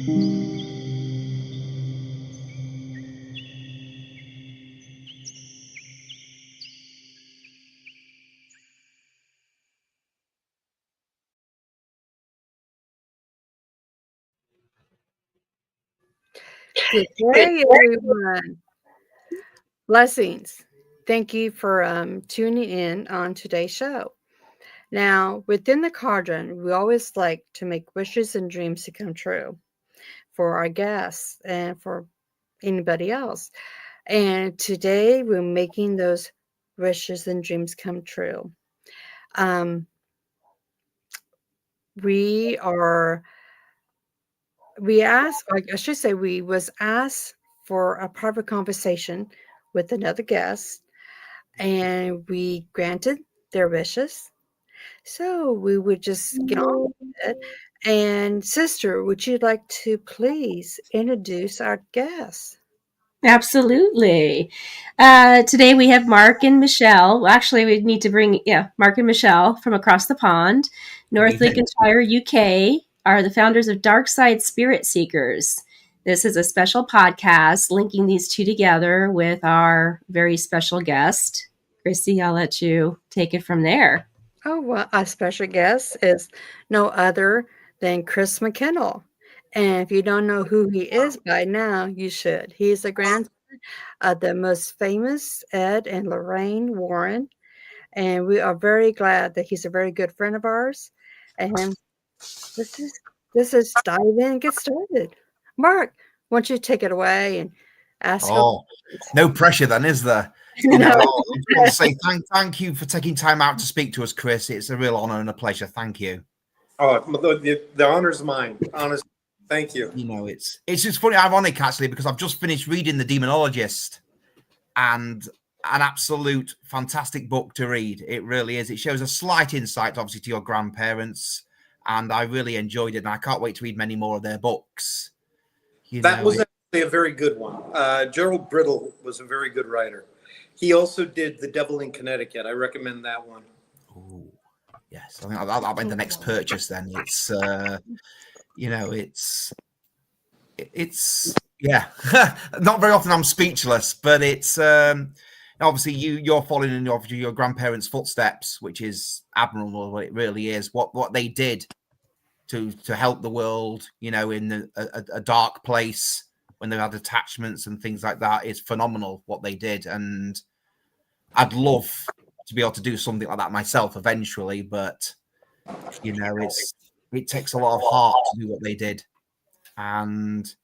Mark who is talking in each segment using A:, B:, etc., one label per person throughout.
A: Good day, everyone. Blessings. Thank you for tuning in on today's show. Now, within the Cauldron, we always like to make wishes and dreams to come true for our guests and for anybody else. And today, we're making those wishes and dreams come true. Um, we are we asked, I should say, we was asked for a private conversation with another guest, and we granted their wishes. So we would just get on with it. And sister, would you like to please introduce our guest?
B: Absolutely. Today we have Mark and Michelle. Well, actually, we need to bring, Mark and Michelle from across the pond. North Lincolnshire, UK, are the founders of Darkside Spirit Seekers. This is a special podcast linking these two together with our very special guest. Chrissy, I'll let you take it from there.
A: Oh, well, our special guest is no other than Chris McKinnell. And if you don't know who he is by now, you should. He is the grandson of the most famous Ed and Lorraine Warren. And we are very glad that he's a very good friend of ours. And this is dive in and get started. Mark, why don't you take it away and ask?
C: Oh, no pressure then, is there? You know, I just want to say thank you for taking time out to speak to us, Chris. It's a real honor and a pleasure. Thank you.
D: Oh, the honor's mine. Honestly, thank you.
C: You know, it's just funny, ironic actually, because I've just finished reading The Demonologist, and an absolute fantastic book to read. It really is. It shows a slight insight, obviously, to your grandparents, and I really enjoyed it. And I can't wait to read many more of their books.
D: That was actually a very good one. Gerald Brittle was a very good writer. He also did The Devil in Connecticut. I recommend that one.
C: Oh, yes. I think that'll be the next purchase then. It's, you know, it's yeah. Not very often I'm speechless, but it's obviously you're following in your grandparents' footsteps, which is admirable. What it really is, what they did to help the world, you know, in a dark place when they had attachments and things like that. Is phenomenal what they did, and I'd love to be able to do something like that myself eventually, but you know, it takes a lot of heart to do what they did, and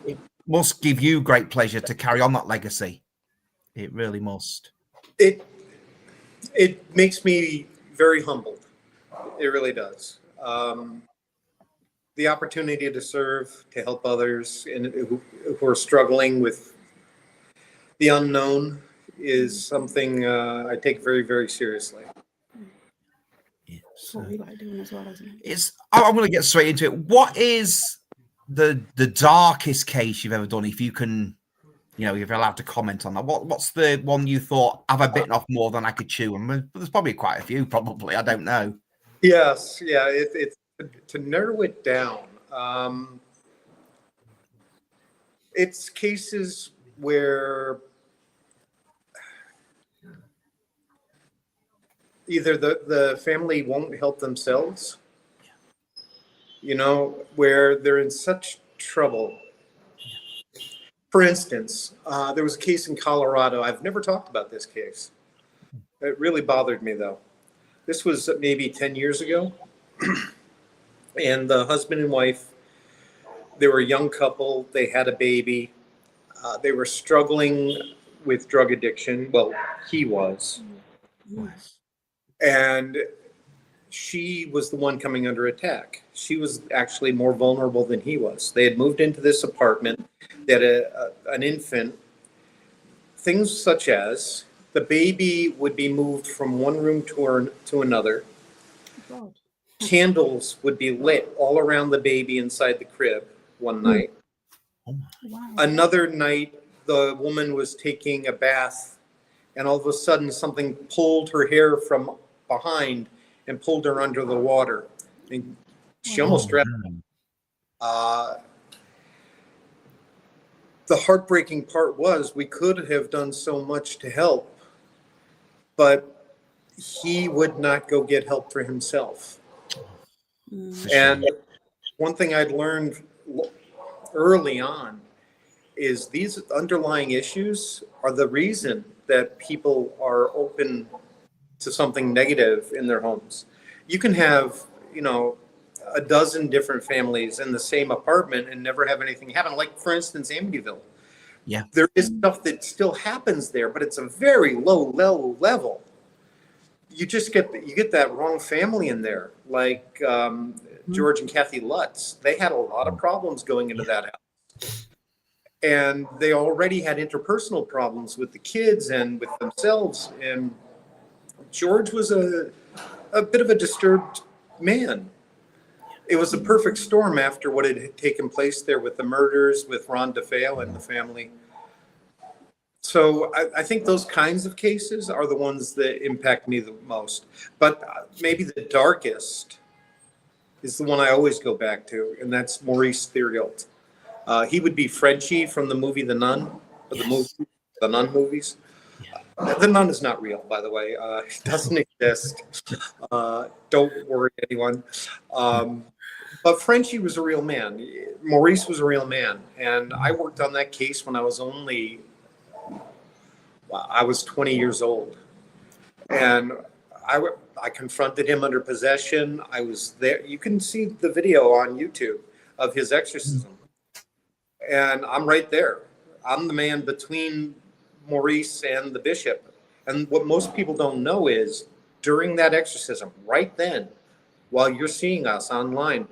C: it must give you great pleasure to carry on that legacy. It really must.
D: It makes me very humbled. It really does. The opportunity to serve, to help others and who are struggling with the unknown is something I take very, very seriously.
C: I'm going to get straight into it. What is the darkest case you've ever done? If you can, you know, if you're allowed to comment on that. What's the one you thought, have I bitten off more than I could chew? And there's probably quite a few, probably. I don't know.
D: Yes, yeah. It's to narrow it down. It's cases where either the family won't help themselves, you know, where they're in such trouble. For instance, there was a case in Colorado. I've never talked about this case. It really bothered me, though. This was maybe 10 years ago. And the husband and wife, they were a young couple. They had a baby. They were struggling with drug addiction. Well, he was. And she was the one coming under attack. She was actually more vulnerable than he was. They had moved into this apartment. They had an infant. Things such as the baby would be moved from one room to another. Candles would be lit all around the baby inside the crib one night. Wow. Another night, the woman was taking a bath, and all of a sudden something pulled her hair from behind and pulled her under the water. And she almost drowned. Uh, the heartbreaking part was we could have done so much to help, but he would not go get help for himself. And one thing I'd learned early on is these underlying issues are the reason that people are open to something negative in their homes. You can have, a dozen different families in the same apartment and never have anything happen. Like, for instance, Amityville.
C: Yeah.
D: There is stuff that still happens there, but it's a very low level. You just get that wrong family in there, like George and Kathy Lutz. They had a lot of problems going into that house. And they already had interpersonal problems with the kids and with themselves. And George was a bit of a disturbed man. It was a perfect storm after what had taken place there with the murders, with Ron DeFeo and the family. So I think those kinds of cases are the ones that impact me the most. But maybe the darkest is the one I always go back to, and that's Maurice Theriault. He would be Frenchie from the movie The Nun, or the Nun movies. The Nun is not real, by the way. It doesn't exist. Don't worry, anyone. But Frenchie was a real man. Maurice was a real man. And I worked on that case when I was 20 years old. And I confronted him under possession. I was there. You can see the video on YouTube of his exorcism. And I'm right there. I'm the man between Maurice and the bishop. And what most people don't know is during that exorcism, right then, while you're seeing us online,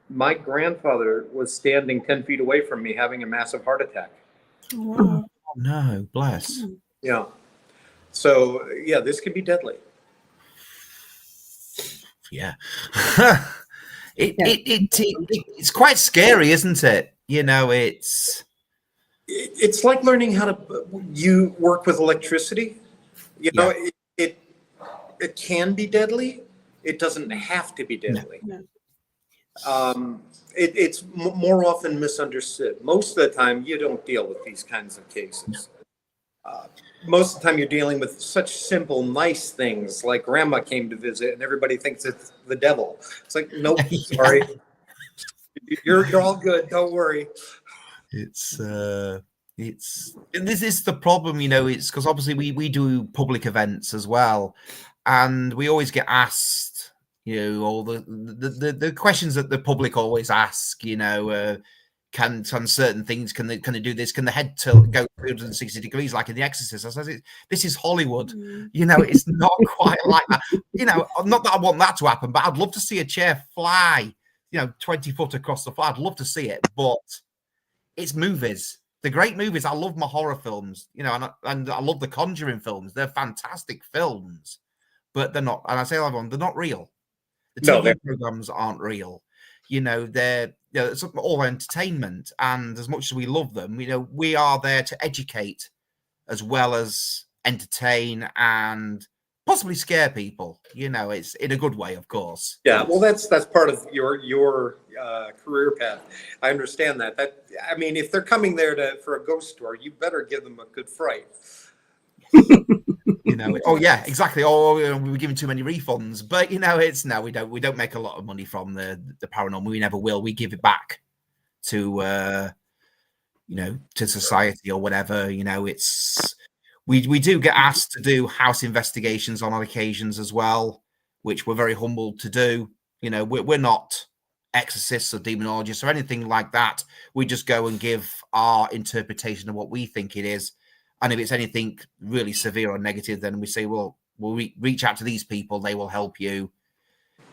D: my grandfather was standing 10 feet away from me having a massive heart attack.
B: Wow.
C: Oh, no, bless.
D: Yeah. So, yeah, this could be deadly.
C: Yeah. It's quite scary, isn't it? It's
D: like learning how to you work with electricity. It can be deadly. It doesn't have to be deadly.
B: No.
D: It's more often misunderstood. Most of the time, you don't deal with these kinds of cases. Most of the time, you're dealing with such simple, nice things like grandma came to visit and everybody thinks it's the devil. It's like, nope, sorry. You're all good. Don't worry.
C: This is the problem, it's because obviously we do public events as well. And we always get asked, all the questions that the public always ask, can certain things, can they do this? Can the head tilt go 360 degrees like in The Exorcist? I said, this is Hollywood. It's not quite like that. Not that I want that to happen, but I'd love to see a chair fly, 20 foot across the floor. I'd love to see it, but it's movies. The great movies. I love my horror films, and I love the Conjuring films. They're fantastic films, but they're not. And I say to everyone, they're not real. The TV programs aren't real. They're it's all entertainment, and as much as we love them, we are there to educate as well as entertain and possibly scare people. It's in a good way, of course.
D: Yeah, well, that's part of your career path. I understand that. If they're coming there for a ghost tour, you better give them a good fright.
C: Oh yeah, exactly. We were giving too many refunds, but we don't make a lot of money from the paranormal. We never will. We give it back to to society or whatever. It's we do get asked to do house investigations on occasions as well, which we're very humbled to do. We're not exorcists or demonologists or anything like that. We just go and give our interpretation of what we think it is. And if it's anything really severe or negative, then we say, well, we'll reach out to these people. They will help you.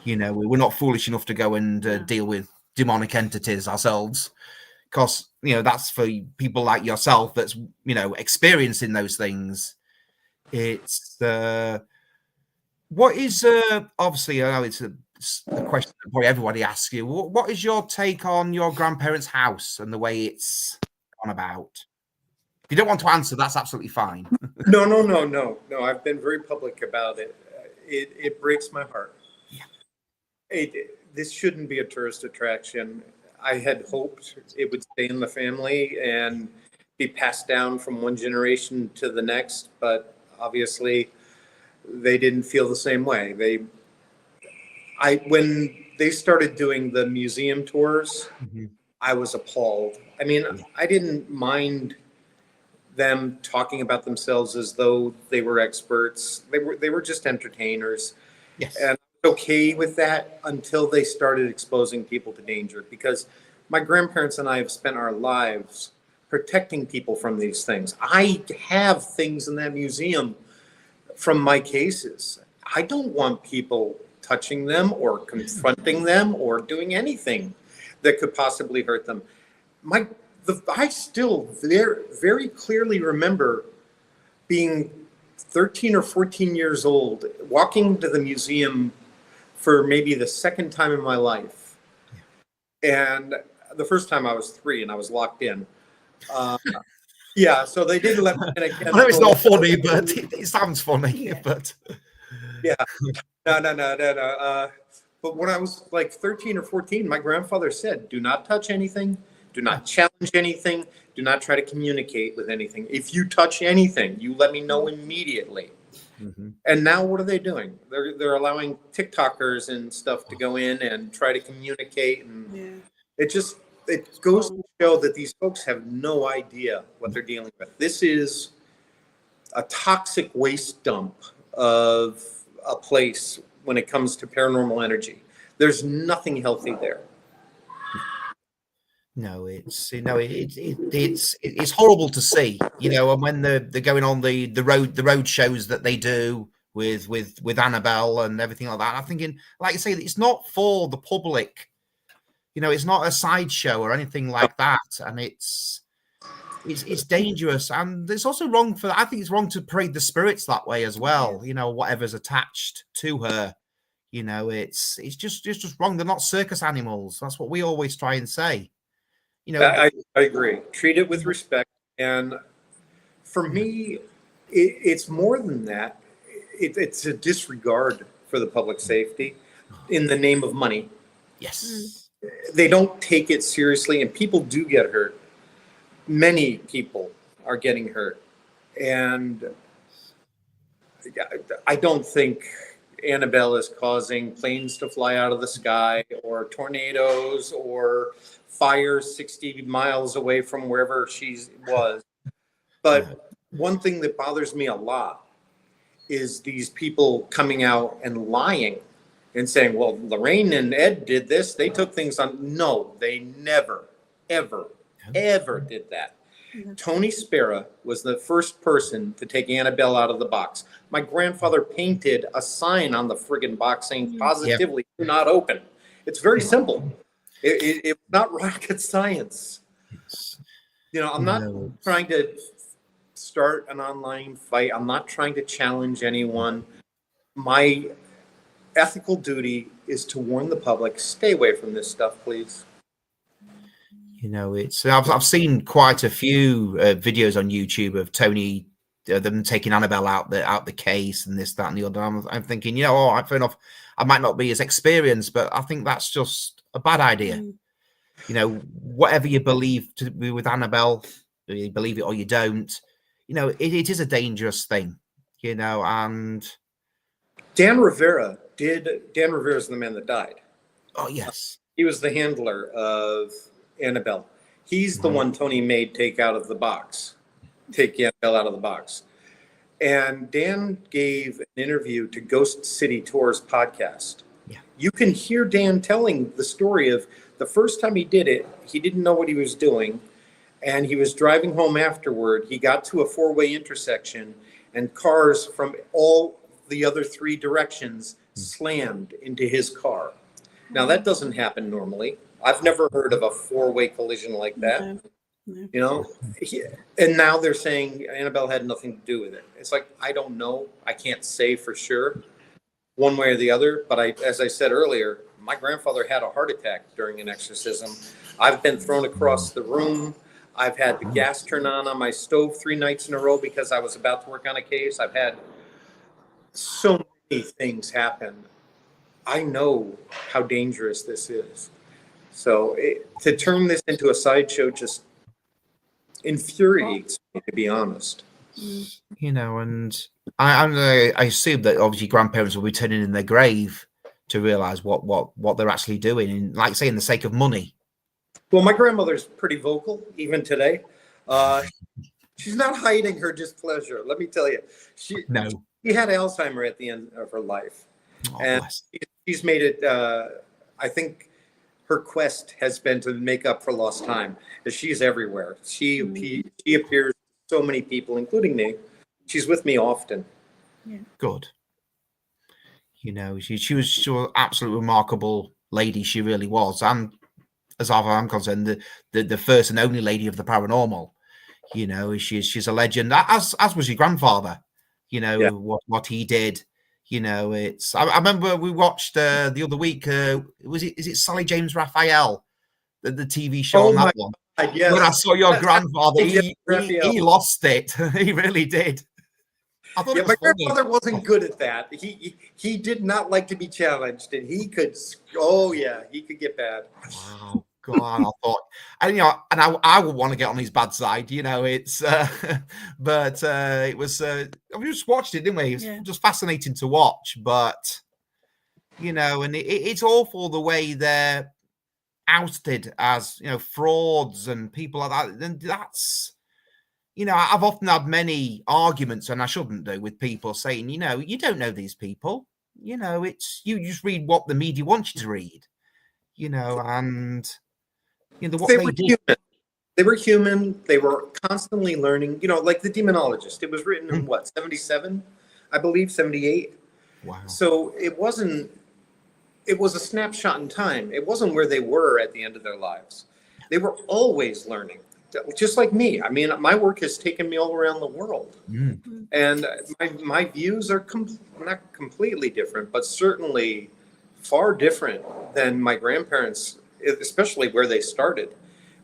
C: We're not foolish enough to go and deal with demonic entities ourselves, because, that's for people like yourself that's, experiencing those things. It's what is obviously, I know it's a question that probably everybody asks you. What is your take on your grandparents' house and the way it's gone about? If you don't want to answer, that's absolutely fine.
D: No. I've been very public about it. It breaks my heart.
C: Yeah.
D: This shouldn't be a tourist attraction. I had hoped it would stay in the family and be passed down from one generation to the next, but obviously they didn't feel the same way. When they started doing the museum tours, I was appalled. I mean, I didn't mind them talking about themselves as though they were experts. They were just entertainers.
C: Yes.
D: And I'm okay with that until they started exposing people to danger, because my grandparents and I have spent our lives protecting people from these things. I have things in that museum from my cases. I don't want people touching them or confronting them or doing anything that could possibly hurt them. I still very clearly remember being 13 or 14 years old, walking to the museum for maybe the second time in my life. And the first time I was 3 and I was locked in. Yeah, so they didn't let me in again.
C: I know it's not funny, but it sounds funny. But
D: yeah, no. But when I was like 13 or 14, my grandfather said, "Do not touch anything. Do not challenge anything. Do not try to communicate with anything. If you touch anything, you let me know immediately." And now what are they doing? They're allowing TikTokers and stuff to go in and try to communicate, and it goes to show that these folks have no idea what they're dealing with. This is a toxic waste dump of a place when it comes to paranormal energy. There's nothing healthy there.
C: No, it's horrible to see, and when they're going on the road shows that they do with Annabelle and everything like that. I'm thinking, like you say, it's not for the public. It's not a sideshow or anything like that, and it's dangerous, and it's also wrong I think it's wrong to parade the spirits that way as well. Whatever's attached to her, it's just wrong. They're not circus animals. That's what we always try and say.
D: I agree. Treat it with respect, and for me, it's more than that. It's a disregard for the public safety in the name of money.
C: Yes.
D: They don't take it seriously, and people do get hurt. Many people are getting hurt, and I don't think Annabelle is causing planes to fly out of the sky or tornadoes or fires 60 miles away from wherever she was. But one thing that bothers me a lot is these people coming out and lying and saying, well, Lorraine and Ed did this. They took things on. No, they never, ever did that. Tony Spera was the first person to take Annabelle out of the box. My grandfather painted a sign on the friggin' box saying positively do not open. It's very simple. It's not rocket science. I'm not trying to start an online fight. I'm not trying to challenge anyone. My ethical duty is to warn the public, stay away from this stuff, please.
C: I've seen quite a few videos on YouTube of Tony, them taking Annabelle out the case and this, that, and the other. I'm thinking, fair enough. I might not be as experienced, but I think that's just a bad idea. Whatever you believe to be with Annabelle, you believe it or you don't. It is a dangerous thing. And
D: Dan Rivera is the man that died.
C: Oh yes,
D: he was the handler of Annabelle. He's the one Tony made take Annabelle out of the box. And Dan gave an interview to Ghost City Tours podcast. Yeah. You can hear Dan telling the story of the first time he did it, he didn't know what he was doing. And he was driving home afterward. He got to a 4-way intersection and cars from all the other 3 directions slammed into his car. Now that doesn't happen normally. I've never heard of a 4-way collision like that. And now they're saying Annabelle had nothing to do with it. It's like, I don't know. I can't say for sure one way or the other. But as I said earlier, my grandfather had a heart attack during an exorcism. I've been thrown across the room. I've had the gas turn on my stove 3 nights in a row because I was about to work on a case. I've had so many things happen. I know how dangerous this is. So to turn this into a sideshow just infuriates me, to be honest.
C: You know, and I assume that obviously grandparents will be turning in their grave to realize what they're actually doing, and like saying the sake of money.
D: Well, my grandmother's pretty vocal even today. She's not hiding her displeasure. Let me tell you, she had Alzheimer at the end of her life, and she's made it. I think her quest has been to make up for lost time. Because she's everywhere. She appears to so many people, including me. She's with me often.
A: Yeah.
C: Good. You know, she was an absolutely remarkable lady. She really was, and as far as I'm concerned, the first and only lady of the paranormal. You know, she's a legend, as was your grandfather. You know, what he did. You know, it's. I remember we watched the other week. Is it Sally James Raphael, the TV show on that one?
D: God, yes.
C: When I saw your grandfather, he lost it. He really did. I thought
D: my grandfather wasn't good at that. He did not like to be challenged, and he could. Oh yeah, he could get bad.
C: Wow. God, I thought, and you know, and I would want to get on his bad side, you know. It's, but it was. We just watched it, didn't we? It was just fascinating to watch, but you know, and it's awful the way they're ousted as, you know, frauds and people like that. And that's, you know, I've often had many arguments, and I shouldn't do, with people saying, you know, you don't know these people. You know, it's you just read what the media wants you to read. You know, and. You know, what they did.
D: Human. They were human. They were constantly learning. You know, like The Demonologist. It was written in what, 77, I believe, 78.
C: Wow.
D: So it wasn't. It was a snapshot in time. It wasn't where they were at the end of their lives. They were always learning, just like me. I mean, my work has taken me all around the world, and my views are not completely different, but certainly far different than my grandparents. Especially where they started.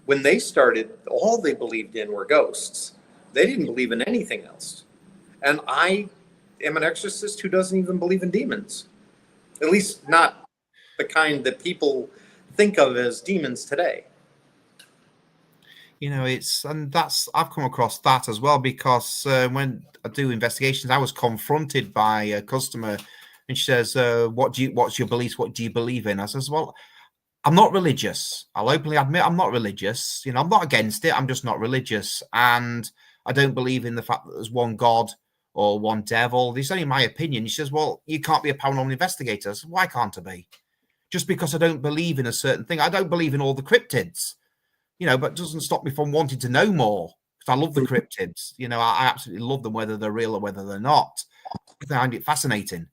D: When they started, all they believed in were ghosts. They didn't believe in anything else. And I am an exorcist who doesn't even believe in demons. At least not the kind that people think of as demons today.
C: You know, I've come across that as well, because when I do investigations, I was confronted by a customer, and she says, what's your beliefs? What do you believe in? I says, well, I'm not religious. I'll openly admit I'm not religious. You know, I'm not against it. I'm just not religious. And I don't believe in the fact that there's one God or one devil. This is only my opinion. He says, well, you can't be a paranormal investigator. I said, why can't I be? Just because I don't believe in a certain thing. I don't believe in all the cryptids, you know, but it doesn't stop me from wanting to know more. Because I love the cryptids. You know, I absolutely love them, whether they're real or whether they're not. I find it fascinating.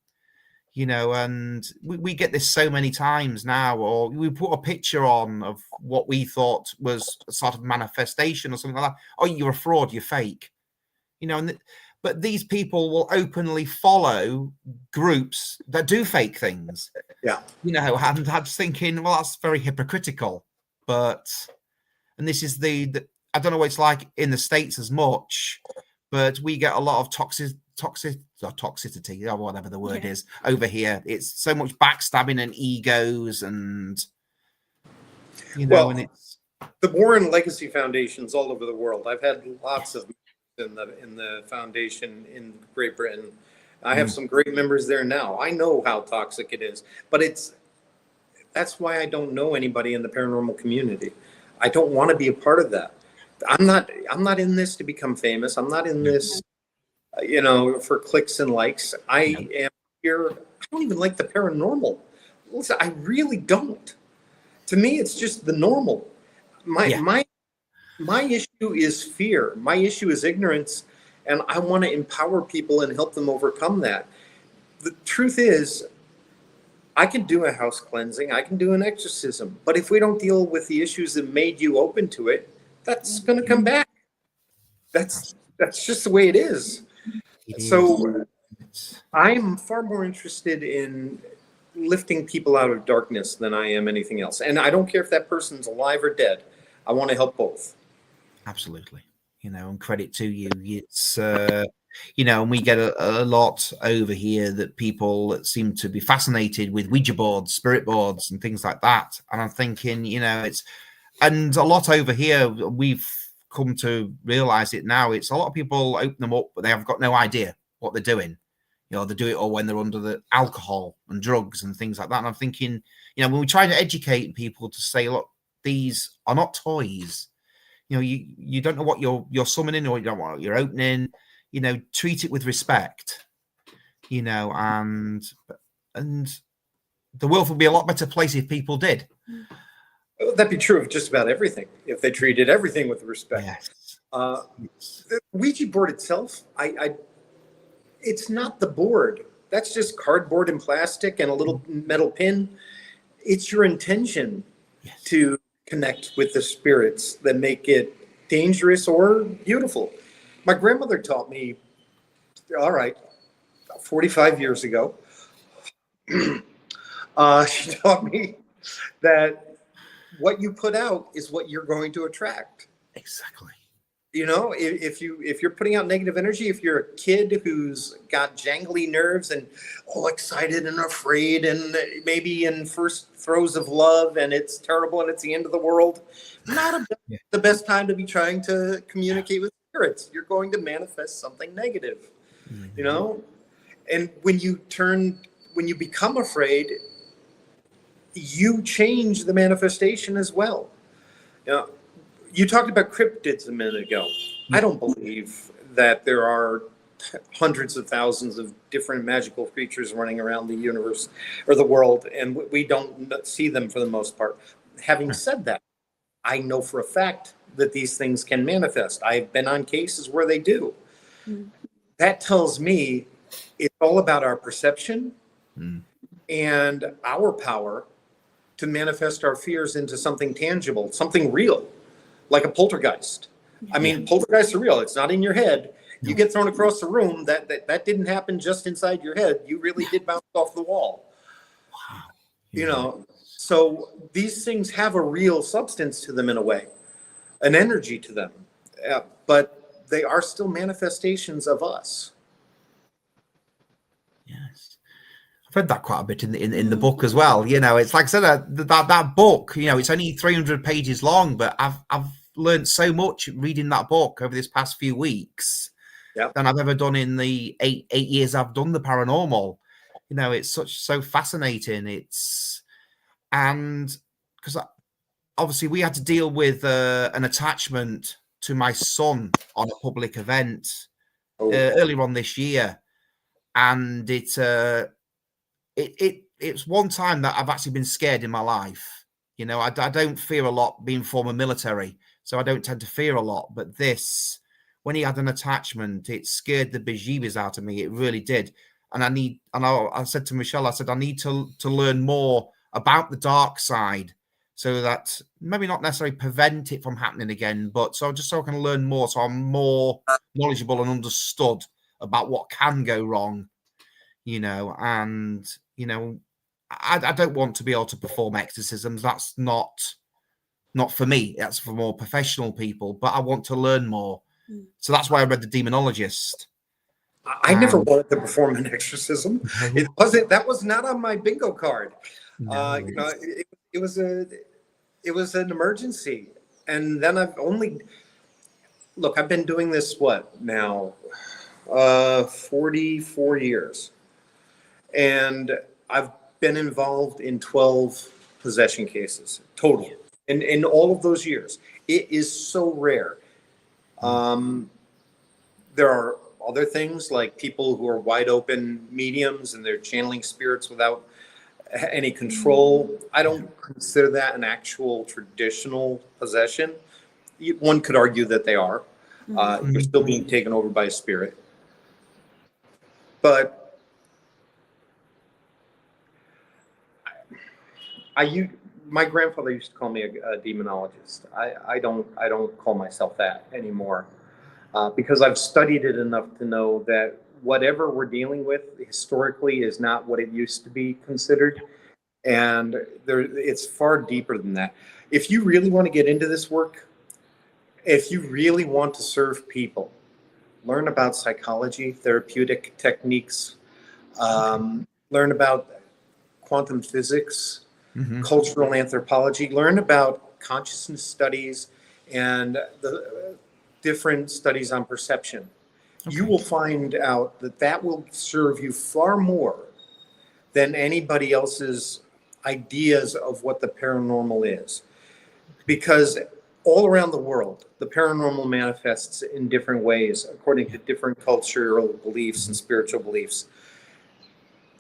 C: You know, and we get this so many times now, or we put a picture on of what we thought was a sort of manifestation or something like that. Oh, you're a fraud, you're fake. You know, but these people will openly follow groups that do fake things.
D: Yeah.
C: You know, and I was thinking, well, that's very hypocritical. But, and this is I don't know what it's like in the States as much, but we get a lot of toxicity, or whatever the word is, over here. It's so much backstabbing and egos, and you know, and it's
D: the Warren Legacy Foundations all over the world. I've had lots of in the foundation in Great Britain. I have some great members there now. I know how toxic it is, but that's why I don't know anybody in the paranormal community. I don't want to be a part of that. I'm not in this to become famous. I'm not in this, you know, for clicks and likes. I am here. I don't even like the paranormal. Listen, I really don't. To me, it's just the normal. My issue is fear. My issue is ignorance, and I want to empower people and help them overcome that. The truth is, I can do a house cleansing. I can do an exorcism. But if we don't deal with the issues that made you open to it, that's going to come back. That's just the way it is. So I'm far more interested in lifting people out of darkness than I am anything else. And I don't care if that person's alive or dead. I want to help both.
C: Absolutely. You know, and credit to you. It's And we get a lot over here that people that seem to be fascinated with Ouija boards, spirit boards, and things like that. And I'm thinking, and a lot over here, we've come to realize it now. It's a lot of people open them up, but they have got no idea what they're doing. They do it all when they're under the alcohol and drugs and things like that. And I'm thinking, when we try to educate people to say, look, these are not toys. You don't know what you're summoning or you don't know what you're opening. Treat it with respect. And the world would be a lot better place if people did.
D: That'd be true of just about everything if they treated everything with respect.
C: Yes.
D: The Ouija board itself, it's not the board. That's just cardboard and plastic and a little metal pin. It's your intention to connect with the spirits that make it dangerous or beautiful. My grandmother taught me, 45 years ago, she taught me that what you put out is what you're going to attract.
C: Exactly.
D: If you're putting out negative energy, if you're a kid who's got jangly nerves and all excited and afraid and maybe in first throes of love and it's terrible and it's the end of the world, not the best time to be trying to communicate with spirits. You're going to manifest something negative, And when you become afraid, you change the manifestation as well. You talked about cryptids a minute ago. I don't believe that there are hundreds of thousands of different magical creatures running around the universe or the world, and we don't see them for the most part. Having said that, I know for a fact that these things can manifest. I've been on cases where they do. That tells me it's all about our perception and our power to manifest our fears into something tangible, something real. Like a poltergeist. I mean, poltergeists are real. It's not in your head. You get thrown across the room. That didn't happen just inside your head. You really did bounce off the wall. Wow. So these things have a real substance to them in a way, an energy to them. But they are still manifestations of us.
C: Yes. I've read that quite a bit in the book as well. It's like I said, that book, it's only 300 pages long, but I've learned so much reading that book over this past few weeks than I've ever done in the eight years I've done the paranormal. It's so fascinating. And because obviously we had to deal with an attachment to my son on a public event earlier on this year, and it's one time that I've actually been scared in my life. I don't fear a lot being former military, so I don't tend to fear a lot. But this, when he had an attachment, it scared the bejeebus out of me. It really did. And I said to Michelle, I need to learn more about the dark side, so that maybe not necessarily prevent it from happening again, but so I can learn more, so I'm more knowledgeable and understood about what can go wrong. And I don't want to be able to perform exorcisms. That's not for me. That's for more professional people, but I want to learn more. So that's why I read The Demonologist.
D: I never wanted to perform an exorcism. That was not on my bingo card. No. It was an emergency. And then I've been doing this now 44 years. And I've been involved in 12 possession cases total in all of those years. It is so rare. There are other things like people who are wide open mediums and they're channeling spirits without any control. I don't consider that an actual traditional possession. One could argue that they are. You're still being taken over by a spirit. But my grandfather used to call me a demonologist. I don't call myself that anymore, because I've studied it enough to know that whatever we're dealing with historically is not what it used to be considered, and it's far deeper than that. If you really want to get into this work, if you really want to serve people, learn about psychology, therapeutic techniques, learn about quantum physics, cultural anthropology, learn about consciousness studies and the different studies on perception. You will find out that that will serve you far more than anybody else's ideas of what the paranormal is. Because all around the world, the paranormal manifests in different ways according to different cultural beliefs and spiritual beliefs.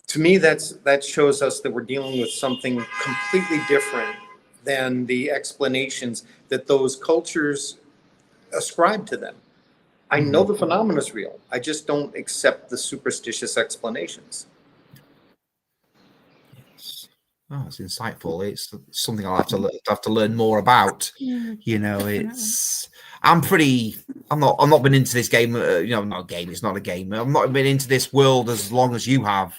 D: To me, that shows us that we're dealing with something completely different than the explanations that those cultures ascribe to them. I know the phenomenon is real. I just don't accept the superstitious explanations.
C: Oh, it's insightful. It's something I'll have to learn more about. You know, I'm not been into this game. Not a game. It's not a game. I've not been into this world as long as you have.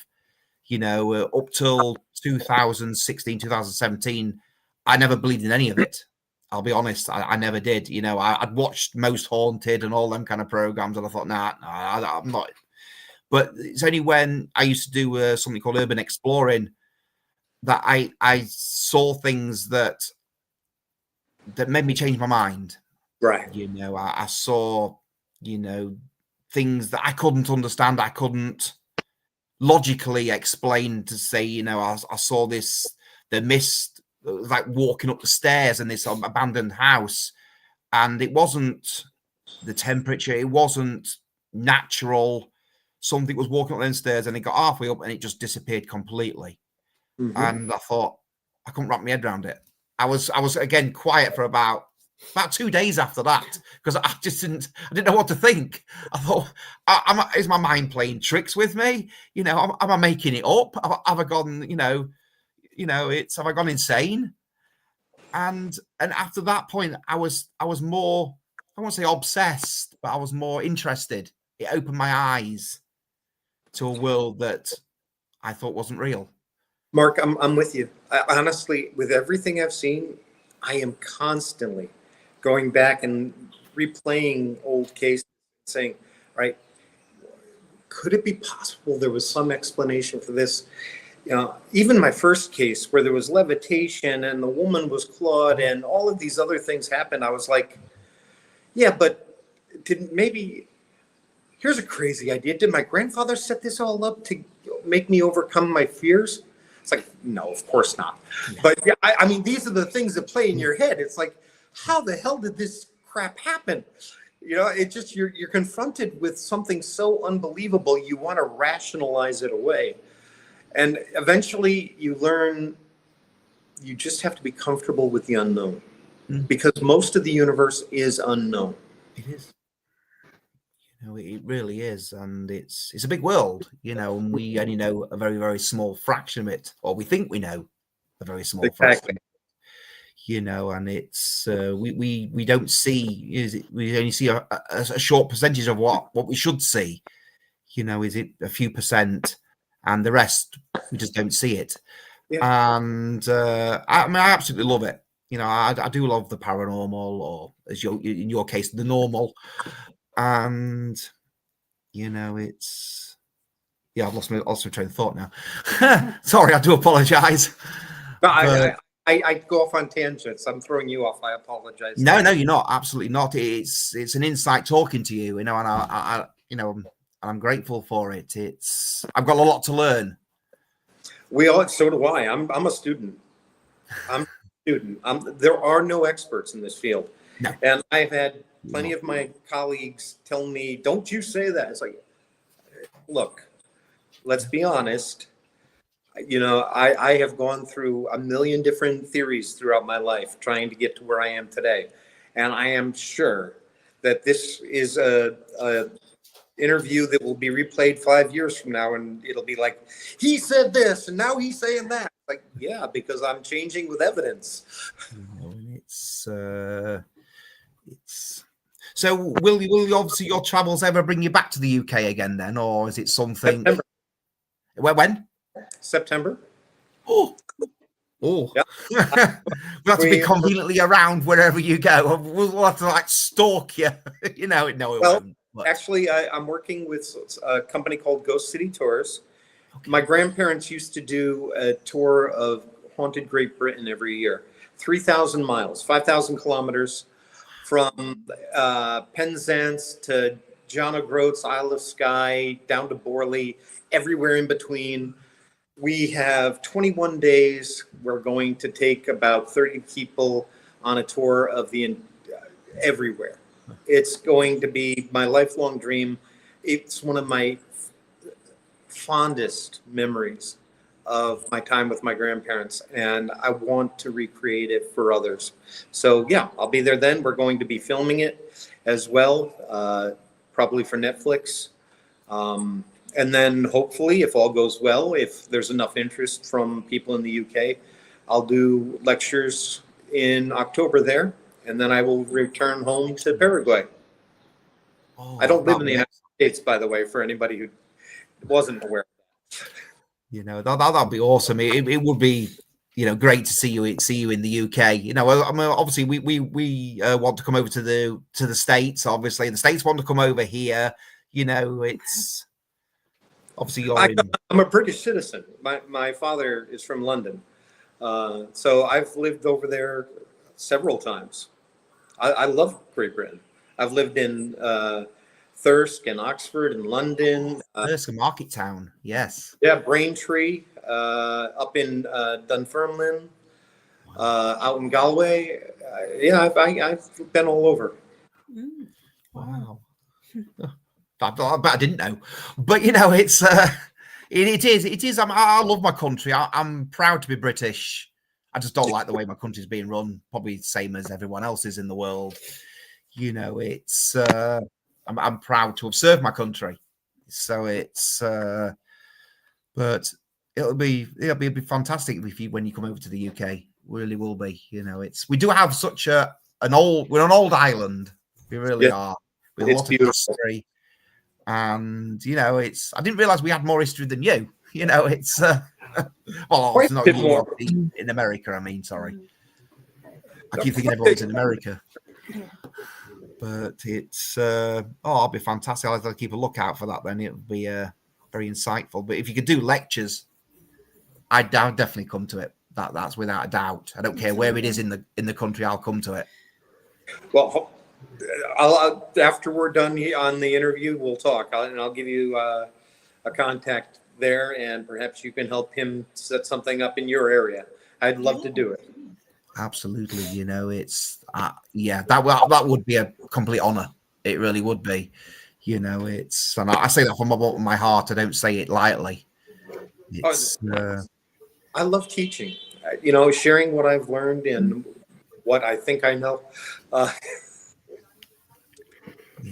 C: You know, up till 2016, 2017, I never believed in any of it. I'll be honest. I never did. You know, I'd watched Most Haunted and all them kind of programs, and I thought, nah, I'm not. But it's only when I used to do something called urban exploring that I saw things that made me change my mind.
D: Right.
C: You know, I saw, things that I couldn't understand. I couldn't logically explain to say, I saw the mist, like walking up the stairs in this abandoned house. And it wasn't the temperature. It wasn't natural. Something was walking up the stairs and it got halfway up and it just disappeared completely. And I thought, I couldn't wrap my head around it. I was again quiet for about 2 days after that because I didn't know what to think. I thought, is my mind playing tricks with me? Am I making it up? Have I gone, have I gone insane? And after that point, I was more, I won't say obsessed, but I was more interested. It opened my eyes to a world that I thought wasn't real.
D: Mark, I'm with you. Honestly, with everything I've seen, I am constantly going back and replaying old cases, saying, right, could it be possible there was some explanation for this? Even my first case where there was levitation and the woman was clawed and all of these other things happened, I was like, yeah, but here's a crazy idea. Did my grandfather set this all up to make me overcome my fears? It's like, no, of course not. But yeah, I mean, these are the things that play in your head. It's like, how the hell did this crap happen? It just, you're confronted with something so unbelievable. You want to rationalize it away. And eventually you learn you just have to be comfortable with the unknown because most of the universe is unknown.
C: It is. It really is, and it's a big world, and we only know a very, very small fraction of it, or we think we know a very small fraction. And it's we don't see. We only see a short percentage of what we should see. Is it a few percent, and the rest we just don't see it. Yeah. And I absolutely love it. I do love the paranormal, or in your case, the normal. And it's I've lost my train of thought now. Sorry, I do apologize.
D: No, I go off on tangents. I'm throwing you off. I apologize.
C: No, you're not. Absolutely not. It's an insight talking to you. And I'm grateful for it. I've got a lot to learn.
D: So do I. I'm a student. There are no experts in this field. No. And I've had plenty of my colleagues tell me, don't you say that. It's like, look, let's be honest. I have gone through a million different theories throughout my life trying to get to where I am today. And I am sure that this is a interview that will be replayed 5 years from now. And it'll be like, he said this and now he's saying that. Like, yeah, because I'm changing with evidence.
C: So will obviously your travels ever bring you back to the UK again then, or is it something?
D: September.
C: When?
D: September.
C: Oh. Yeah. We'll have to be conveniently around wherever you go. We'll have to stalk you. No, it won't.
D: Actually, I'm working with a company called Ghost City Tours. Okay. My grandparents used to do a tour of haunted Great Britain every year. 3,000 miles, 5,000 kilometers from Penzance to John O'Groats, Isle of Skye, down to Borley, everywhere in between. We have 21 days. We're going to take about 30 people on a tour of the everywhere. It's going to be my lifelong dream. It's one of my fondest memories of my time with my grandparents, and I want to recreate it for others. So yeah, I'll be there then. We're going to be filming it as well, probably for Netflix. And then hopefully, if all goes well, if there's enough interest from people in the UK, I'll do lectures in October there, and then I will return home to Paraguay. Oh, I don't live in the United States, by the way, for anybody who wasn't aware of that.
C: You know, that'd be awesome. It would be, you know, great to see you in the UK. You know, I mean, obviously we want to come over to the States. Obviously, the States want to come over here. You know, it's obviously
D: I'm a British citizen. My father is from London, so I've lived over there several times. I love Great Britain. I've lived in Thirsk and Oxford and London.
C: Thirsk and Market Town, yes.
D: Yeah, Braintree, up in Dunfermline, out in Galway. Yeah, I've been all over.
C: Wow. I didn't know, but you know, it is. I love my country. I'm proud to be British. I just don't like the way my country's being run. Probably the same as everyone else is in the world. You know, it's. I'm proud to have served my country. So it's. But it'll be fantastic when you come over to the UK. It really will be. You know, we do have such we're an old island. We really are. With a lot of history. And you know, I didn't realize we had more history than you. You know, it's well, it's not more in America. I mean, sorry, I keep thinking everyone's in America, but it's it'll be fantastic. I'll keep a lookout for that. Then it'll be very insightful. But if you could do lectures, I'd definitely come to it. That's without a doubt. I don't care where it is in the country. I'll come to it.
D: Well. After we're done on the interview, we'll talk, and I'll give you a contact there, and perhaps you can help him set something up in your area. I'd love to do it.
C: Absolutely. You know, it's that would be a complete honor. It really would be. You know, and I say that from my heart. I don't say it lightly.
D: I love teaching. You know, sharing what I've learned and what I think I know.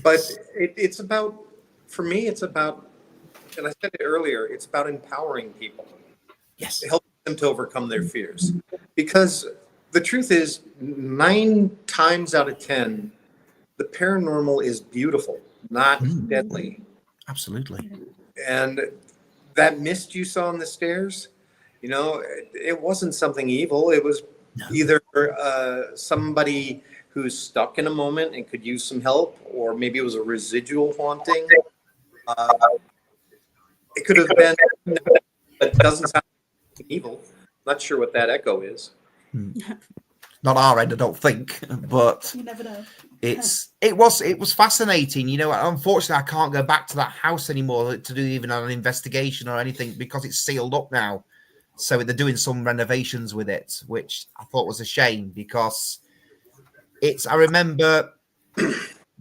D: But it's about, for me, it's about, and I said it earlier, it's about empowering people.
C: Yes.
D: Helping them to overcome their fears. Because the truth is, 9 times out of 10, the paranormal is beautiful, not deadly.
C: Absolutely.
D: And that mist you saw on the stairs, you know, it wasn't something evil. It was either somebody who's stuck in a moment and could use some help, or maybe it was a residual haunting. It could have been, but it doesn't sound evil. Not sure what that echo is.
C: Not our end, I don't think, but
E: you never know.
C: It was fascinating. You know, unfortunately, I can't go back to that house anymore to do even an investigation or anything because it's sealed up now. So they're doing some renovations with it, which I thought was a shame because I remember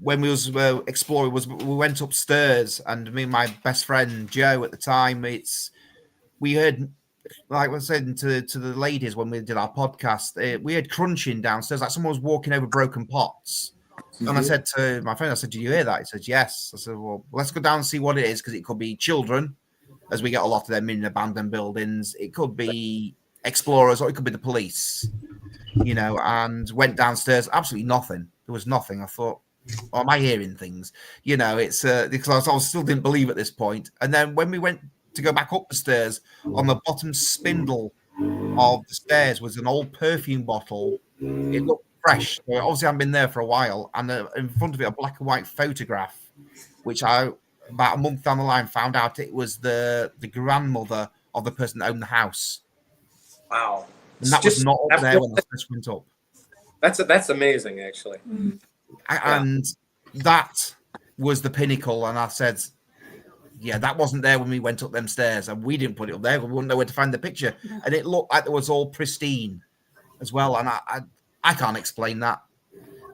C: when we was exploring, we went upstairs, and me and my best friend Joe at the time, we heard, like I was saying to the ladies when we did our podcast, we heard crunching downstairs, like someone was walking over broken pots. Mm-hmm. And I said to my friend, "Did you hear that?" He said, "Yes." I said, "Well, let's go down and see what it is, because it could be children, as we get a lot of them in abandoned buildings. It could be explorers, or it could be the police." You know, and went downstairs, absolutely nothing. There was nothing. I thought, oh, am I hearing things? You know, it's because I still didn't believe at this point. And then when we went to go back up the stairs, on the bottom spindle of the stairs was an old perfume bottle. It looked fresh. So obviously, I've been there for a while, and in front of it, a black and white photograph which I, about a month down the line, found out it was the grandmother of the person that owned the house.
D: Wow.
C: And that was not up there when I first went up.
D: That's amazing, actually.
C: And that was the pinnacle. And I said, yeah, that wasn't there when we went up them stairs, and we didn't put it up there. We wouldn't know where to find the picture. And it looked like it was all pristine as well. And I can't explain that.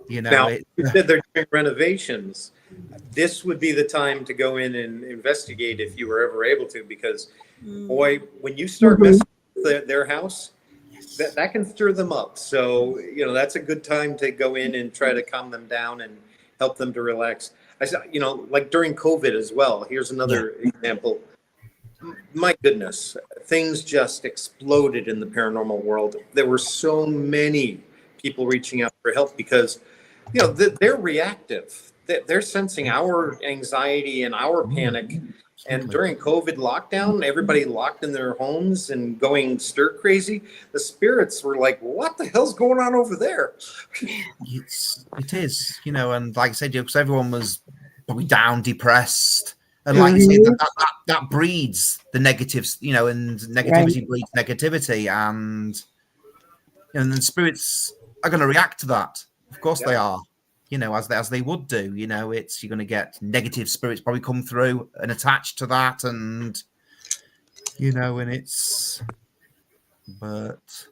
C: You know,
D: now, you said they're doing renovations. This would be the time to go in and investigate if you were ever able to, because boy, when you start messing with their house, that can stir them up. So, you know, that's a good time to go in and try to calm them down and help them to relax. I said, you know, like during COVID as well. Here's another example. My goodness, things just exploded in the paranormal world. There were so many people reaching out for help because, you know, they're reactive. They're sensing our anxiety and our panic. And during COVID lockdown, everybody locked in their homes and going stir crazy. The spirits were like, what the hell's going on over there?
C: It is, you know, and like I said, because everyone was probably down, depressed. And like you say, that breeds the negatives, you know, and negativity breeds negativity. And the spirits are going to react to that. Of course they are. You know, as they would do, you know, you're going to get negative spirits probably come through and attach to that, and you know, but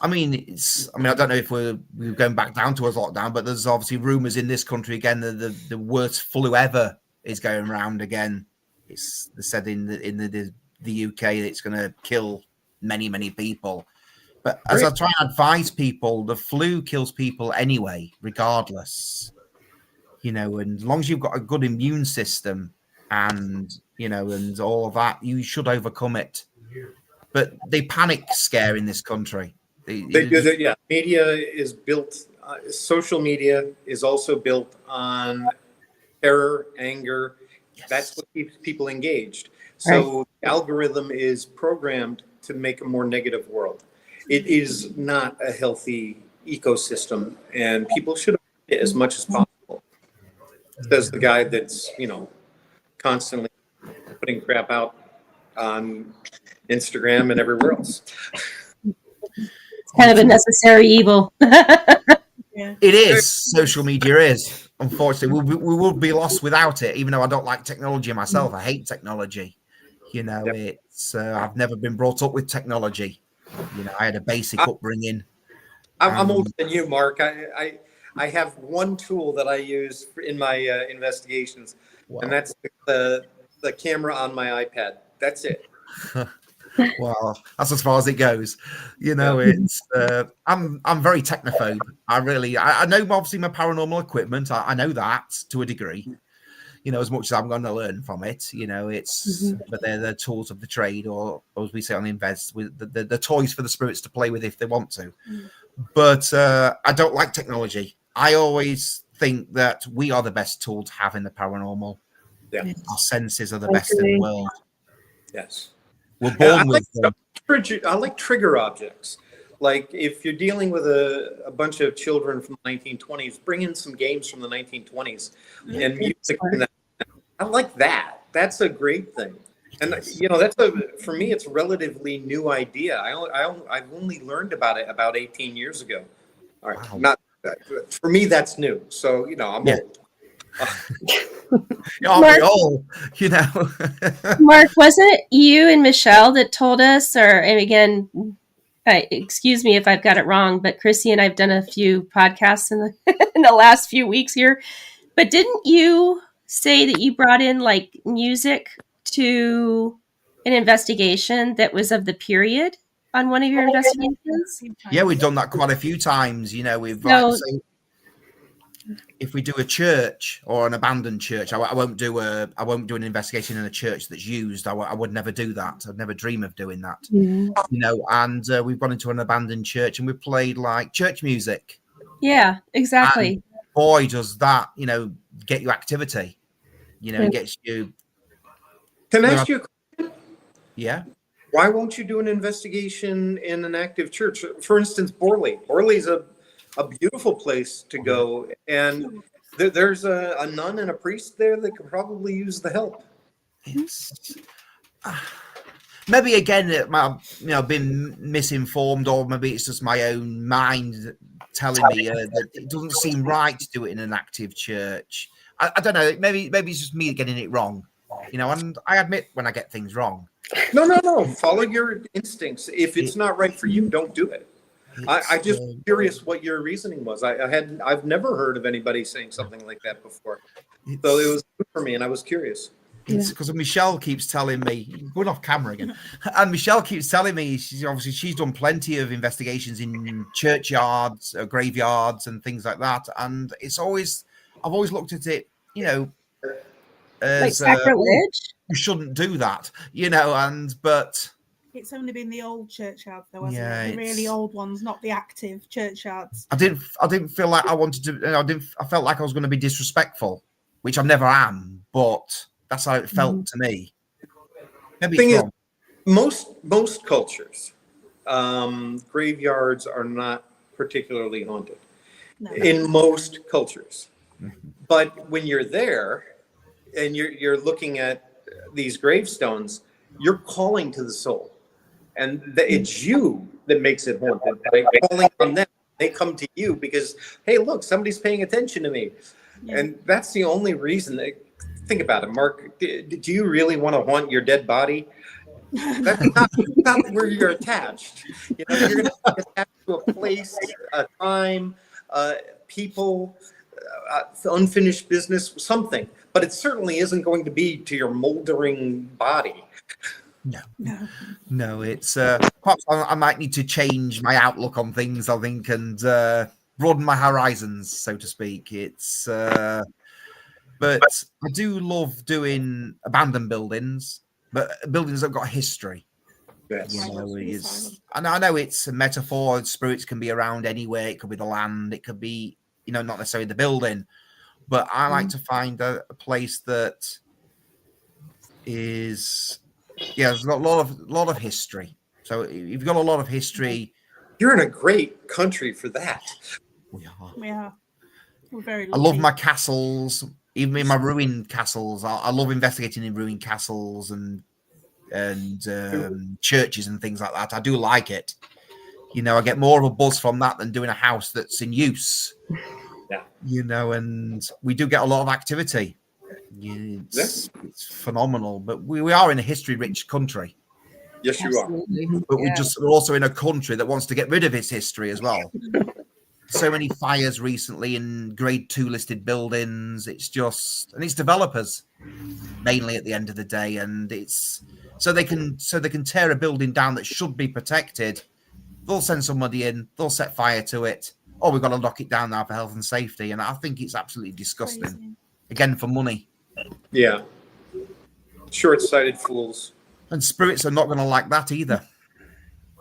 C: I mean, I don't know if we're going back down towards lockdown, but there's obviously rumours in this country again that the worst flu ever is going around again. They said in the UK that it's going to kill many people. But as I try and advise people, the flu kills people anyway, regardless. You know, and as long as you've got a good immune system and, you know, and all of that, you should overcome it. But they panic scare in this country. They do that,
D: yeah. Media is built, social media is also built on terror, anger. Yes. That's what keeps people engaged. So the algorithm is programmed to make a more negative world. It is not a healthy ecosystem, and people should avoid it as much as possible. Says the guy that's, you know, constantly putting crap out on Instagram and everywhere else.
B: It's kind of a necessary evil.
C: It is. Social media is. Unfortunately, we would be lost without it, even though I don't like technology myself. I hate technology. You know, it's I've never been brought up with technology. You know, I had a basic upbringing.
D: I'm older than you, Mark. I have one tool that I use in my investigations, and that's the camera on my iPad. That's it.
C: Well, that's as far as it goes. You know, it's I'm very technophobe. I know obviously my paranormal equipment. I know that to a degree. You know, as much as I'm going to learn from it, you know, but they're the tools of the trade, or as we say on the Invest, with the toys for the spirits to play with if they want to. But I don't like technology. I always think that we are the best tool to have in the paranormal.
D: Yeah.
C: Our senses are the best in the world.
D: Yes.
C: We're born with them.
D: I like trigger objects. Like if you're dealing with a bunch of children from the 1920s, bring in some games from the 1920s and music. I like that. That's a great thing. And you know, for me, it's a relatively new idea. I've only learned about it about 18 years ago. All right, wow. For me, that's new. So you know, I'm old.
B: Mark,
C: old, you know.
B: Mark, wasn't it you and Michelle that told us, and again, excuse me if I've got it wrong, but Chrissy and I've done a few podcasts in the last few weeks here. But didn't you say that you brought in like music to an investigation that was of the period on one of your investigations?
C: Yeah, we've done that quite a few times. You know, if we do a church or an abandoned church, I won't do an investigation in a church that's used. I would never do that. I'd never dream of doing that. You know, and we've gone into an abandoned church and we played like church music.
B: Yeah, exactly.
C: And boy, does that, you know, get you activity. You know, it gets you.
D: Can I ask you a question?
C: Yeah.
D: Why won't you do an investigation in an active church? For instance, Borley. Borley's a beautiful place to go, and There's a nun and a priest there that could probably use the help.
C: It's maybe again it might have, been misinformed, or maybe it's just my own mind telling me that it doesn't seem right to do it in an active church. I don't know. Maybe it's just me getting it wrong, and I admit when I get things wrong.
D: No. Follow your instincts. If it's not right for you, don't do it. I just curious what your reasoning was. I've never heard of anybody saying something like that before. So it was good for me, and I was curious.
C: It's because Michelle keeps telling me, going off camera again, and Michelle keeps telling me she's done plenty of investigations in churchyards, graveyards, and things like that, and I've always looked at it, as
B: like sacrilege.
C: You shouldn't do that, but
E: it's only been the old churchyards, though, hasn't
C: Yeah,
E: it? The really old ones, not the active churchyards.
C: I didn't feel like I wanted to. I felt like I was going to be disrespectful, which I never am, but that's how it felt to me. Maybe
D: Thing
C: it's
D: is,
C: wrong.
D: most cultures, graveyards are not particularly haunted.
E: No.
D: In most cultures. But when you're there and you're looking at these gravestones, you're calling to the soul, and it's you that makes it haunted by calling on them. They come to you because, hey, look, somebody's paying attention to me.
E: Yeah.
D: And that's the only reason. Think about it, Mark. Do you really want to haunt your dead body? That's not where you're attached. You're going to be attached to a place, a time, people, unfinished business, something. But it certainly isn't going to be to your moldering body.
C: No. It's perhaps I might need to change my outlook on things, I think, and broaden my horizons, so to speak. It's but I do love doing abandoned buildings, but buildings that have got history.
D: Yes.
C: And I know it's a metaphor. Spirits can be around anywhere. It could be the land. It could be, not necessarily the building. But I like to find a place that is, there's got a lot of history. So if you've got a lot of history,
D: you're in a great country for that.
C: We are.
E: Yeah, we're very lucky.
C: I love my castles, even in my ruined castles. I love investigating in ruined castles and churches and things like that. I do like it. I get more of a buzz from that than doing a house that's in use.
D: Yeah.
C: And we do get a lot of activity. It's phenomenal. But we are in a history-rich country.
D: Yes, you are.
C: But we're also in a country that wants to get rid of its history as well. So many fires recently in grade 2 listed buildings. It's developers mainly at the end of the day, and it's so they can tear a building down that should be protected. They'll send somebody in, they'll set fire to it. Oh, we've got to lock it down now for health and safety, and I think it's absolutely disgusting.
E: Crazy.
C: Again, for money.
D: Yeah. Short-sighted fools.
C: And spirits are not going to like that either.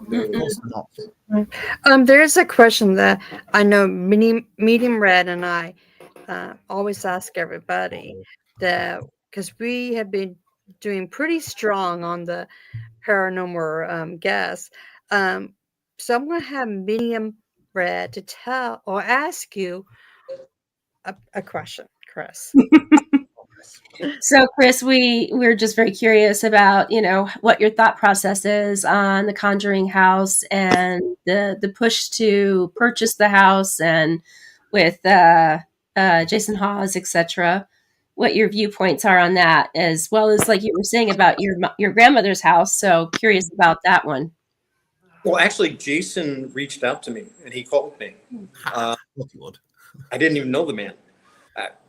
C: Of course they're not.
A: There's a question that I know Medium Red and I always ask everybody, that because we have been doing pretty strong on the paranormal guests. So I'm going to have Medium Red to tell or ask you a question, Chris.
B: So, Chris, we're just very curious about, what your thought process is on the Conjuring house and the push to purchase the house, and with Jason Hawes, etc. What your viewpoints are on that, as well as, like you were saying, about your grandmother's house. So curious about that one.
D: Well, actually, Jason reached out to me and he called me. I didn't even know the man.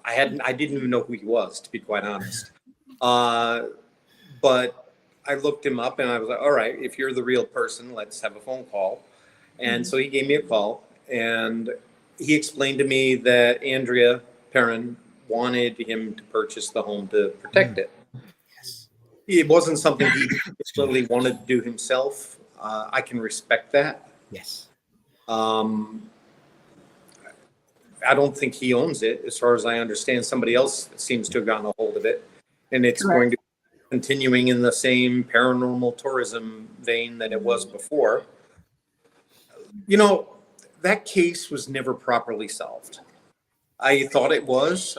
D: I didn't even know who he was, to be quite honest. But I looked him up and I was like, all right, if you're the real person, let's have a phone call. And so he gave me a call, and he explained to me that Andrea Perrin wanted him to purchase the home to protect it.
C: Yes.
D: It wasn't something he particularly wanted to do himself. I can respect that.
C: Yes.
D: I don't think he owns it, as far as I understand. Somebody else seems to have gotten a hold of it, and it's
B: Correct.
D: going to be continuing in the same paranormal tourism vein that it was before. That case was never properly solved. I thought it was,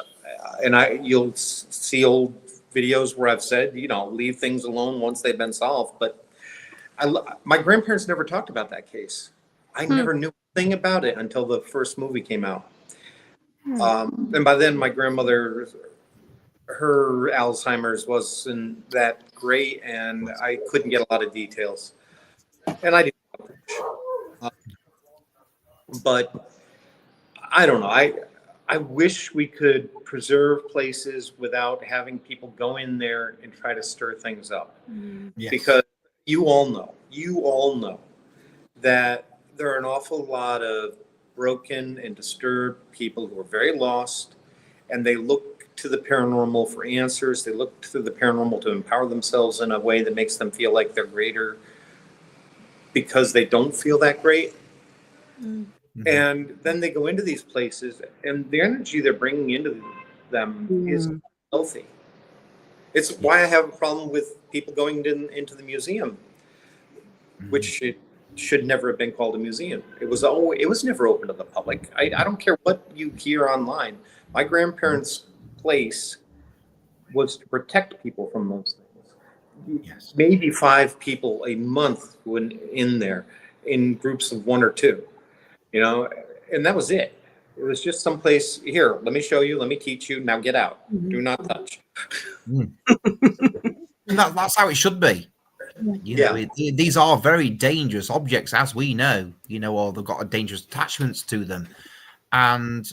D: and you'll see old videos where I've said, leave things alone once they've been solved. But my grandparents never talked about that case. I never knew a thing about it until the first movie came out. And by then, my grandmother, her Alzheimer's wasn't that great, and I couldn't get a lot of details. And I didn't. But I don't know. I wish we could preserve places without having people go in there and try to stir things up.
C: Yes.
D: Because you all know that there are an awful lot of broken and disturbed people who are very lost, and they look to the paranormal for answers. They look to the paranormal to empower themselves in a way that makes them feel like they're greater because they don't feel that great. And then they go into these places, and the energy they're bringing into them is healthy. It's why I have a problem with people going into the museum, which it should never have been called a museum. It was never open to the public. I don't care what you hear online. My grandparents' place was to protect people from those things.
C: Yes.
D: Maybe 5 people a month went in there in groups of 1 or 2. And that was it. It was just someplace, here, let me show you, let me teach you, now get out. Do not touch.
C: And that's how it should be. These are very dangerous objects, as we know, or they've got dangerous attachments to them. And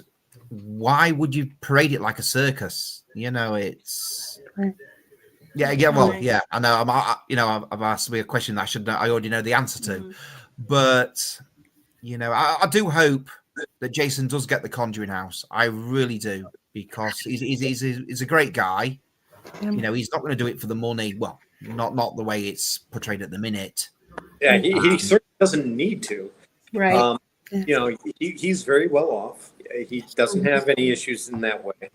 C: why would you parade it like a circus? It's... I know. I've asked me a question that I already know the answer to. But... I do hope that Jason does get the Conjuring house. I really do, because he's a great guy. He's not going to do it for the money. Well, not the way it's portrayed at the minute.
D: Yeah, he certainly doesn't need to.
B: Right.
D: He's very well off. He doesn't have any issues in that way.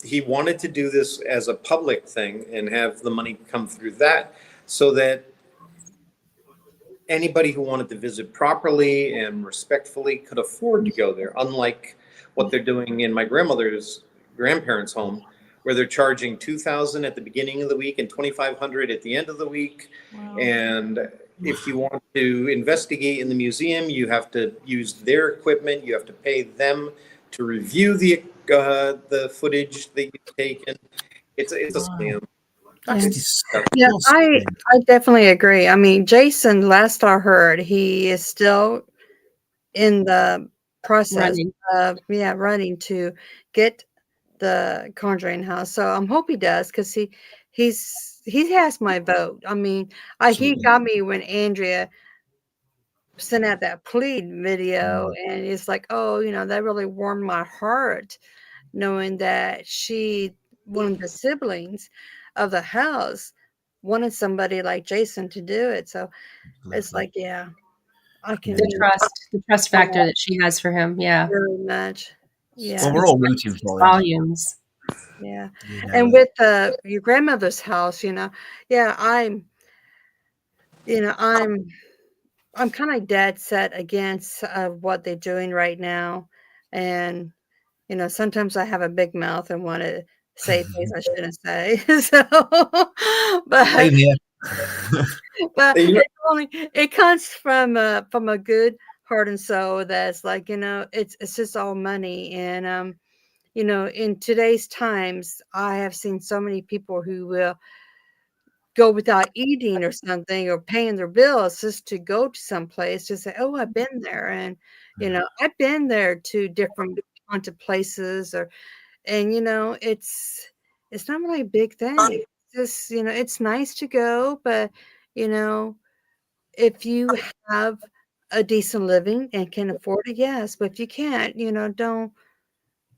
D: He wanted to do this as a public thing and have the money come through that, so that anybody who wanted to visit properly and respectfully could afford to go there, unlike what they're doing in my grandparents' home, where they're charging $2,000 at the beginning of the week and $2,500 at the end of the week. Wow. And if you want to investigate in the museum, you have to use their equipment. You have to pay them to review the footage that you've taken. It's a scam.
A: Yeah, I definitely agree. I mean, Jason, last I heard, he is still in the process of running to get the Conjuring house. So I'm hope he does, because he has my vote. I mean, he got me when Andrea sent out that plead video, and it's like, that really warmed my heart, knowing that one of the siblings of the house wanted somebody like Jason to do it. So it's like, I can
B: the trust factor that she has for him. Yeah,
A: very much. Yeah,
C: well, we're all rooting for
B: volumes.
A: Yeah, and with your grandmother's house, I'm kind of dead set against what they're doing right now, and sometimes I have a big mouth and want to say things I shouldn't say. So, but it comes from a good heart and soul. That's like, it's just all money. And in today's times, I have seen so many people who will go without eating or something, or paying their bills just to go to some place to say, oh, I've been there. And I've been there to different haunted places, and it's not really a big thing. It's just, it's nice to go, but if you have a decent living and can afford it, yes. But if you can't,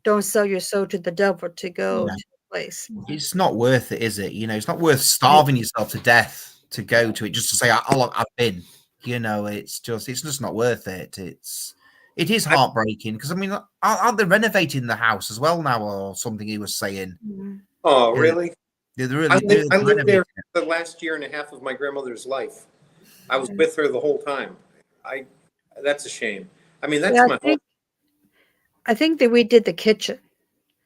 A: don't sell your soul to the devil to go to the place.
C: It's not worth it, is it? It's not worth starving yourself to death to go to it just to say, "Oh, look, I've been." It's just not worth it. It is heartbreaking, because I mean, aren't they renovating the house as well now, or something he was saying?
D: Oh, really?
C: Yeah, they're really.
D: I lived there for the last year and a half of my grandmother's life. I was with her the whole time. That's a shame. I mean, that's my home.
A: I think that we did the kitchen.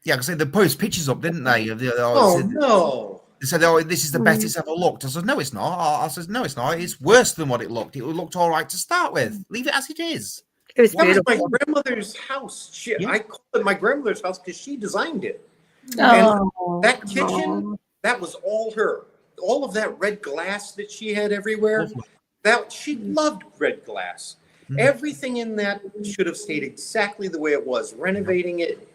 C: Yeah, because they post pictures up, didn't they?
D: Oh no!
C: They said, "Oh, this is the best it's ever looked." I said, "No, it's not." I said, "No, it's not. It's worse than what it looked. It looked all right to start with. Leave it as it is."
A: It was
D: That was my
A: beautiful.
D: grandmother's house. I called it my grandmother's house because she designed it.
B: Oh,
D: That kitchen, that was all her. All of that red glass that she had everywhere,
C: Lovely.
D: that she loved red glass. Everything in that should have stayed exactly the way it was. Renovating it.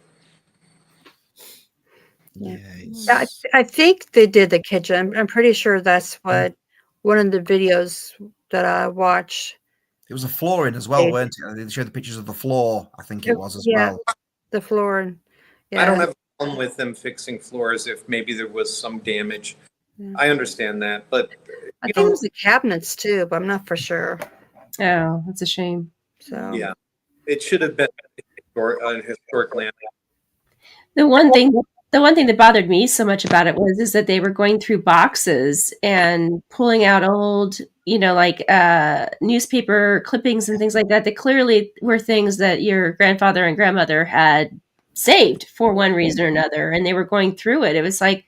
C: Yeah,
A: Yeah, I think they did the kitchen. I'm pretty sure that's what one of the videos that I watched.
C: it was a flooring as well, weren't it? They showed the pictures of the floor. I think it was as well.
A: The floor. Yeah.
D: I don't have a problem with them fixing floors if maybe there was some damage.
A: Yeah.
D: I understand that, but
A: I think it was the cabinets too, but I'm not for sure.
B: oh, that's a shame.
A: So
D: yeah, it should have been a historic land.
B: The one thing that bothered me so much about it is that they were going through boxes and pulling out old, like newspaper clippings and things like that clearly were things that your grandfather and grandmother had saved for one reason or another, and they were going through it. It was like,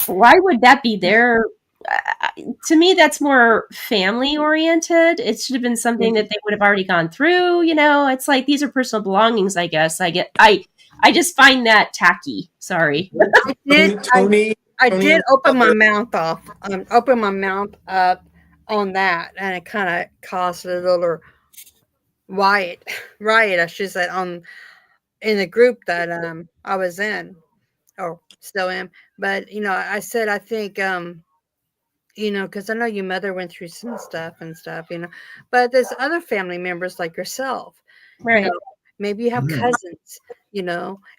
B: why would that be there? To me, that's more family oriented. It should have been something that they would have already gone through. It's like, these are personal belongings. I guess I just find that tacky. Sorry.
A: I did open my mouth up on that, and it kind of caused a little riot, I should say, in the group that I was in, or still am. But I said, I think because I know your mother went through some stuff, but there's other family members like yourself,
B: Right.
A: Maybe you have cousins,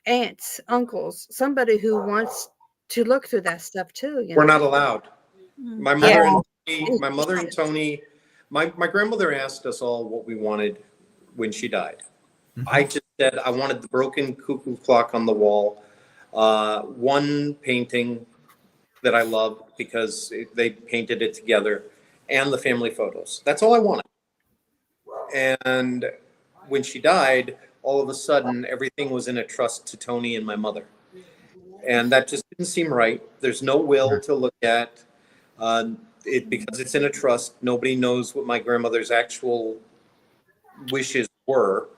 A: aunts, uncles, somebody who wants to look through that stuff too.
D: We're not allowed. My mother and Tony, my grandmother asked us all what we wanted when she died. I just said I wanted the broken cuckoo clock on the wall, one painting that I loved because they painted it together, and the family photos. That's all I wanted. And when she died, all of a sudden, everything was in a trust to Tony and my mother. And that just didn't seem right. There's no will to look at. Because it's in a trust, nobody knows what my grandmother's actual wishes were.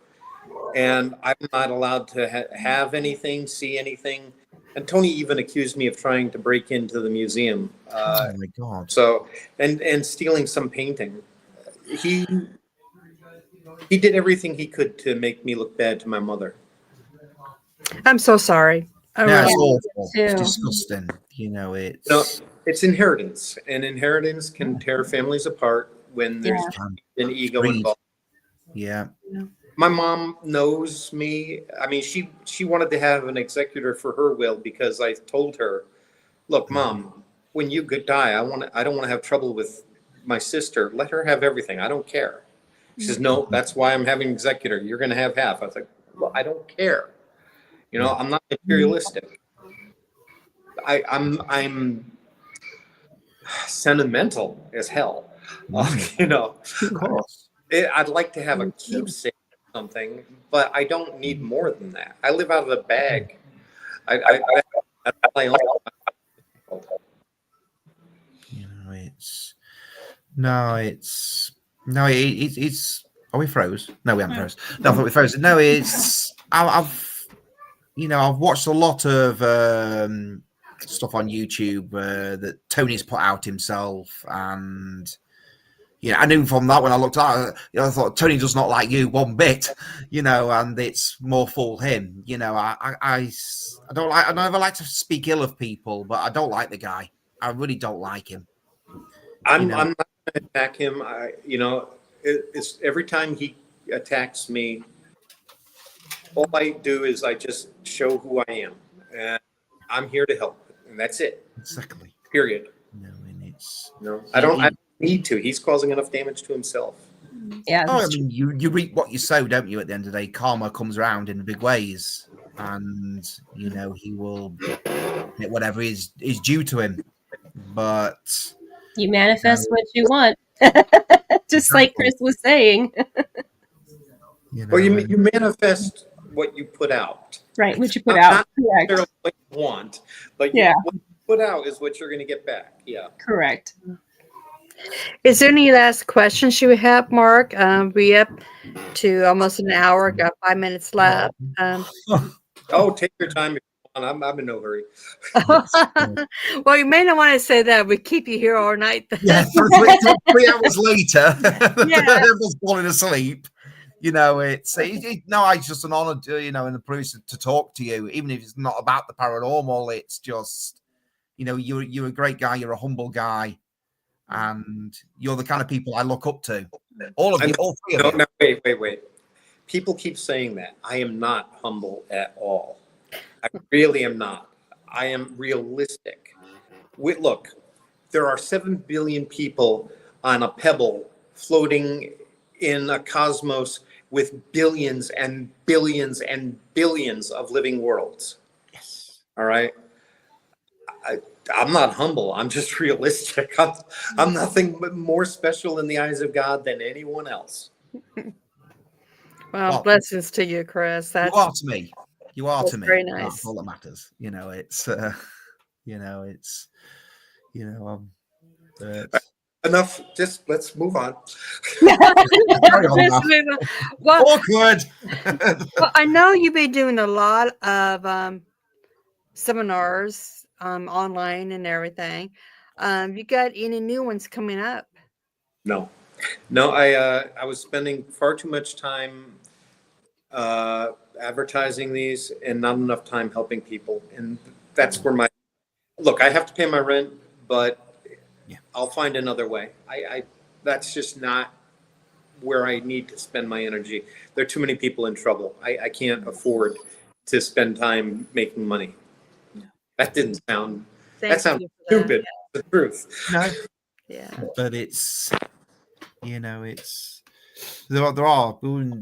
D: And I'm not allowed to have anything, see anything. And Tony even accused me of trying to break into the museum.
C: Oh my God.
D: So, and stealing some painting. He did everything he could to make me look bad to my mother.
A: I'm so sorry.
C: It's awful. It's disgusting.
D: It's inheritance, and inheritance can tear families apart when there's an ego involved.
C: Yeah.
D: My mom knows me. I mean, she wanted to have an executor for her will because I told her, "Look, Mom, when you die, I don't want to have trouble with my sister. Let her have everything. I don't care." She says, "No, that's why I'm having executor. You're going to have half." I was like, "Well, I don't care. I'm not materialistic. I'm sentimental as hell.
C: Of course.
D: I'd like to have a keepsake or something, but I don't need more than that. I live out of a bag. I my own.
C: It's. Are we froze? No, we haven't froze. No, I thought we froze. No, it's. I've watched a lot of stuff on YouTube that Tony's put out himself, and I knew from that when I looked at it, I thought Tony does not like you one bit, and it's more for him. I don't like. I never like to speak ill of people, but I don't like the guy. I really don't like him.
D: I'm not going to attack him. It's every time he attacks me, all I do is I just show who I am, and I'm here to help, and that's it.
C: Exactly.
D: Period. I don't need to. He's causing enough damage to himself.
B: Yeah.
C: I mean, you reap what you sow, don't you? At the end of the day, karma comes around in big ways, and he will get whatever is due to him. But
B: you manifest what you want, just like Chris was saying.
D: Well, you manifest what you put out.
B: Right, what you put
D: Not
B: out. Correct.
D: necessarily what you want, but
B: Yeah.
D: what you put out is what you're going to get back. Yeah.
B: Correct.
A: Is there any last questions you have, Mark? We up to almost an hour. Got 5 minutes left.
D: Oh, take your time if you want. I'm in no hurry.
A: Well, you may not want to say that. We keep you here all night.
C: Yeah, 3 hours later,
A: Yeah.
C: everyone's falling asleep. You know, no, it's just an honor, you know, and the privilege to talk to you, even if it's not about the paranormal. It's just, you know, you're a great guy. You're a humble guy, and you're the kind of people I look up to. All three of you.
D: No, wait. People keep saying that. I am not humble at all. I really am not. I am realistic. Look, there are 7 billion people on a pebble floating in a cosmos with billions and billions and billions of living worlds.
C: Yes.
D: All right. I'm not humble. I'm just realistic. I'm nothing more special in the eyes of God than anyone else.
A: Well, blessings to you, Chris.
C: You are to me. You are to me.
A: Very nice.
C: That's all that matters. You know, it's,
D: Enough. Just let's move on.
A: Well,
C: awkward.
A: well, I know you've been doing a lot of seminars online and everything. You got any new ones coming up?
D: No. I was spending far too much time advertising these and not enough time helping people, and that's where I have to pay my rent, but I'll find another way. That's just not where I need to spend my energy. There are too many people in trouble. I can't afford to spend time making money. That didn't sound. That sounds stupid. The truth.
C: No.
A: Yeah.
C: But it's, you know, it's there are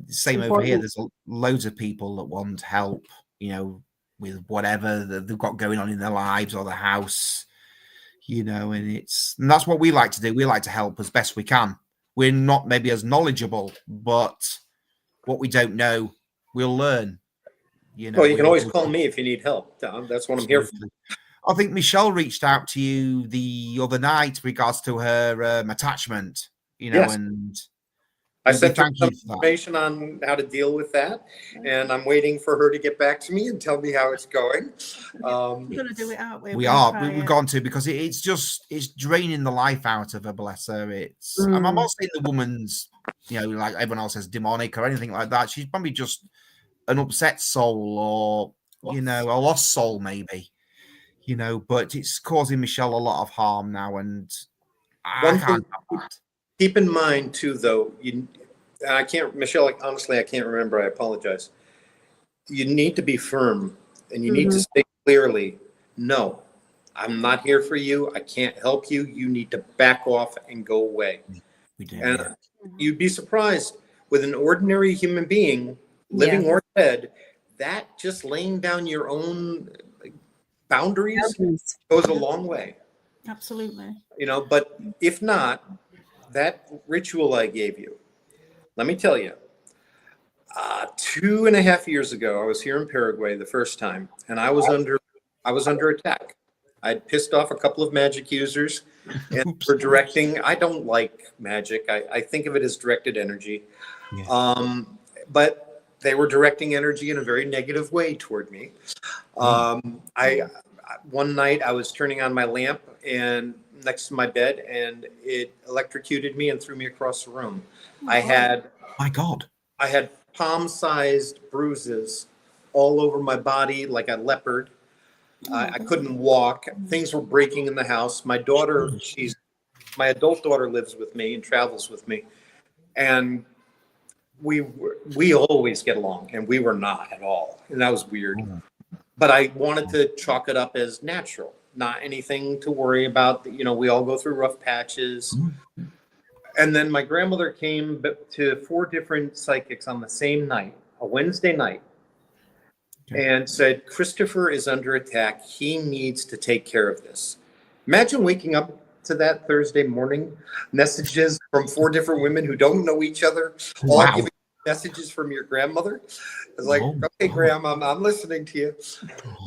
C: same over here. There's loads of people that want help, you know, with whatever they've got going on in their lives or their house, you know, and that's what we like to do. We like to help as best we can. We're not maybe as knowledgeable, but what we don't know, we'll learn. You know,
D: well, you can always call me if you need help, Tom. That's what I'm here for.
C: I think Michelle reached out to you the other night regards to her attachment, you know, and
D: I sent her some information on how to deal with that, and I'm waiting for her to get back to me and tell me how it's going.
E: We're going to do it, aren't we?
C: We've gone to, because it's draining the life out of her, bless her. I'm not saying the woman's, you know, like everyone else says, demonic or anything like that. She's probably just an upset soul, or you know, a lost soul maybe, you know, but it's causing Michelle a lot of harm now, and I can't have that.
D: Keep in mind too, though, Michelle, honestly, I can't remember. I apologize. You need to be firm, and you need to say clearly, no, I'm not here for you. I can't help you. You need to back off and go away.
C: We do.
D: And you'd be surprised with an ordinary human being, living or dead, that just laying down your own boundaries goes a long way.
E: Absolutely.
D: You know, but if not, that ritual I gave you, let me tell you, 2.5 years ago, I was here in Paraguay the first time, and I was under attack. I'd pissed off a couple of magic users, and for directing. I don't like magic. I think of it as directed energy. Yeah. But they were directing energy in a very negative way toward me. One night I was turning on my lamp and next to my bed, and it electrocuted me and threw me across the room. I had palm-sized bruises all over my body like a leopard. I couldn't walk. Things were breaking in the house. My daughter, my adult daughter lives with me and travels with me. And we always get along, and we were not at all. And that was weird. But I wanted to chalk it up as natural, not anything to worry about. You know, we all go through rough patches. And then my grandmother came to 4 different psychics on the same night, a Wednesday night, and said, Christopher is under attack. He needs to take care of this. Imagine waking up to that Thursday morning, messages from 4 different women who don't know each other, all giving messages from your grandmother. I was like, okay, Graham, I'm listening to you.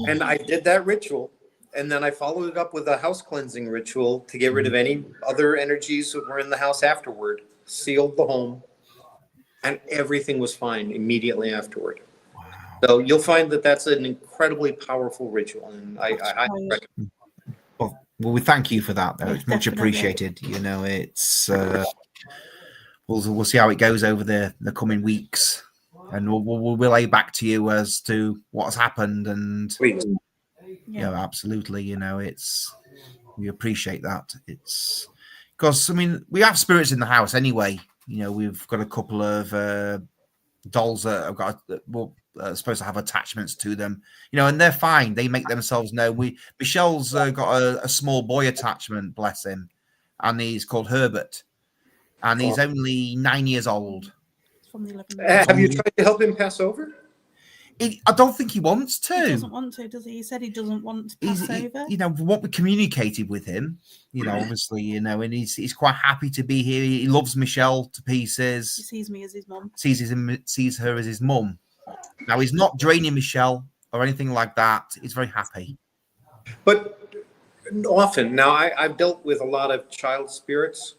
D: And I did that ritual. And then I followed it up with a house cleansing ritual to get rid of any other energies that were in the house afterward, sealed the home, and everything was fine immediately afterward. Wow. So you'll find that that's an incredibly powerful ritual. And I highly recommend.
C: Well, we thank you for that, though. It's much appreciated. You know, it's we'll see how it goes over the coming weeks, and we'll relay back to you as to what's happened. And you know, absolutely, you know, we appreciate that. It's because I mean we have spirits in the house anyway. You know, we've got a couple of dolls that have got supposed to have attachments to them, you know, and they're fine. They make themselves known. Michelle's got a small boy attachment, bless him, and he's called Herbert, and he's only 9 years old.
E: From the 11
D: Have you tried to help him pass over?
C: I don't think he wants to.
E: He doesn't want to, does he? He said he doesn't want to pass over.
C: You know, what we communicated with him, you know, obviously, you know, and he's quite happy to be here. He loves Michelle to pieces.
E: He sees me as his mum.
C: Sees her as his mum. Now, he's not draining Michelle or anything like that. He's very happy. But
D: often, now I've dealt with a lot of child spirits.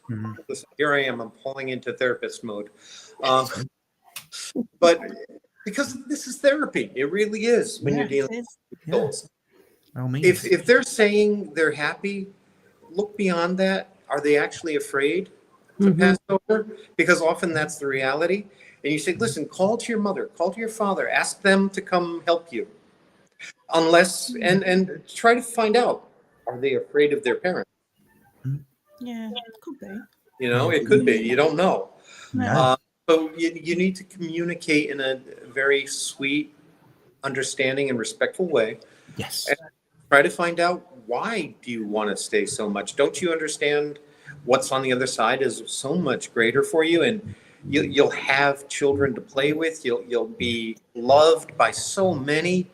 D: Listen, here I am. I'm falling into therapist mode. But because this is therapy, it really is when you're dealing with adults. If they're saying they're happy, look beyond that. Are they actually afraid to pass over? Because often that's the reality. And you say, listen, call to your mother, call to your father, ask them to come help you. Unless, and try to find out, are they afraid of their parents?
E: Yeah, it could be.
D: You know, it could be. You don't know.
E: No.
D: So you need to communicate in a very sweet, understanding, and respectful way.
C: Yes.
D: And try to find out, why do you want to stay so much? Don't you understand what's on the other side is so much greater for you? And you'll have children to play with. You'll be loved by so many.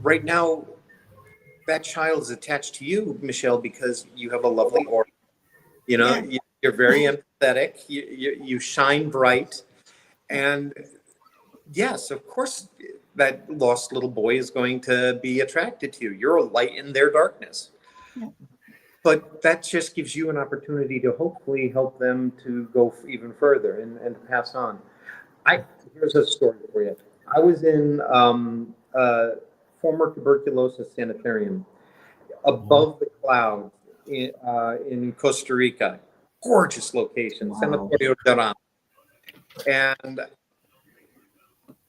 D: Right now, that child is attached to you, Michelle, because you have a lovely aura. You know, you're very empathetic. You shine bright. And yes, of course, that lost little boy is going to be attracted to you. You're a light in their darkness. Yeah. But that just gives you an opportunity to hopefully help them to go even further and to pass on. Here's a story for you. I was in a former tuberculosis sanitarium above the clouds in Costa Rica. Gorgeous location, Sanatorio Duran. And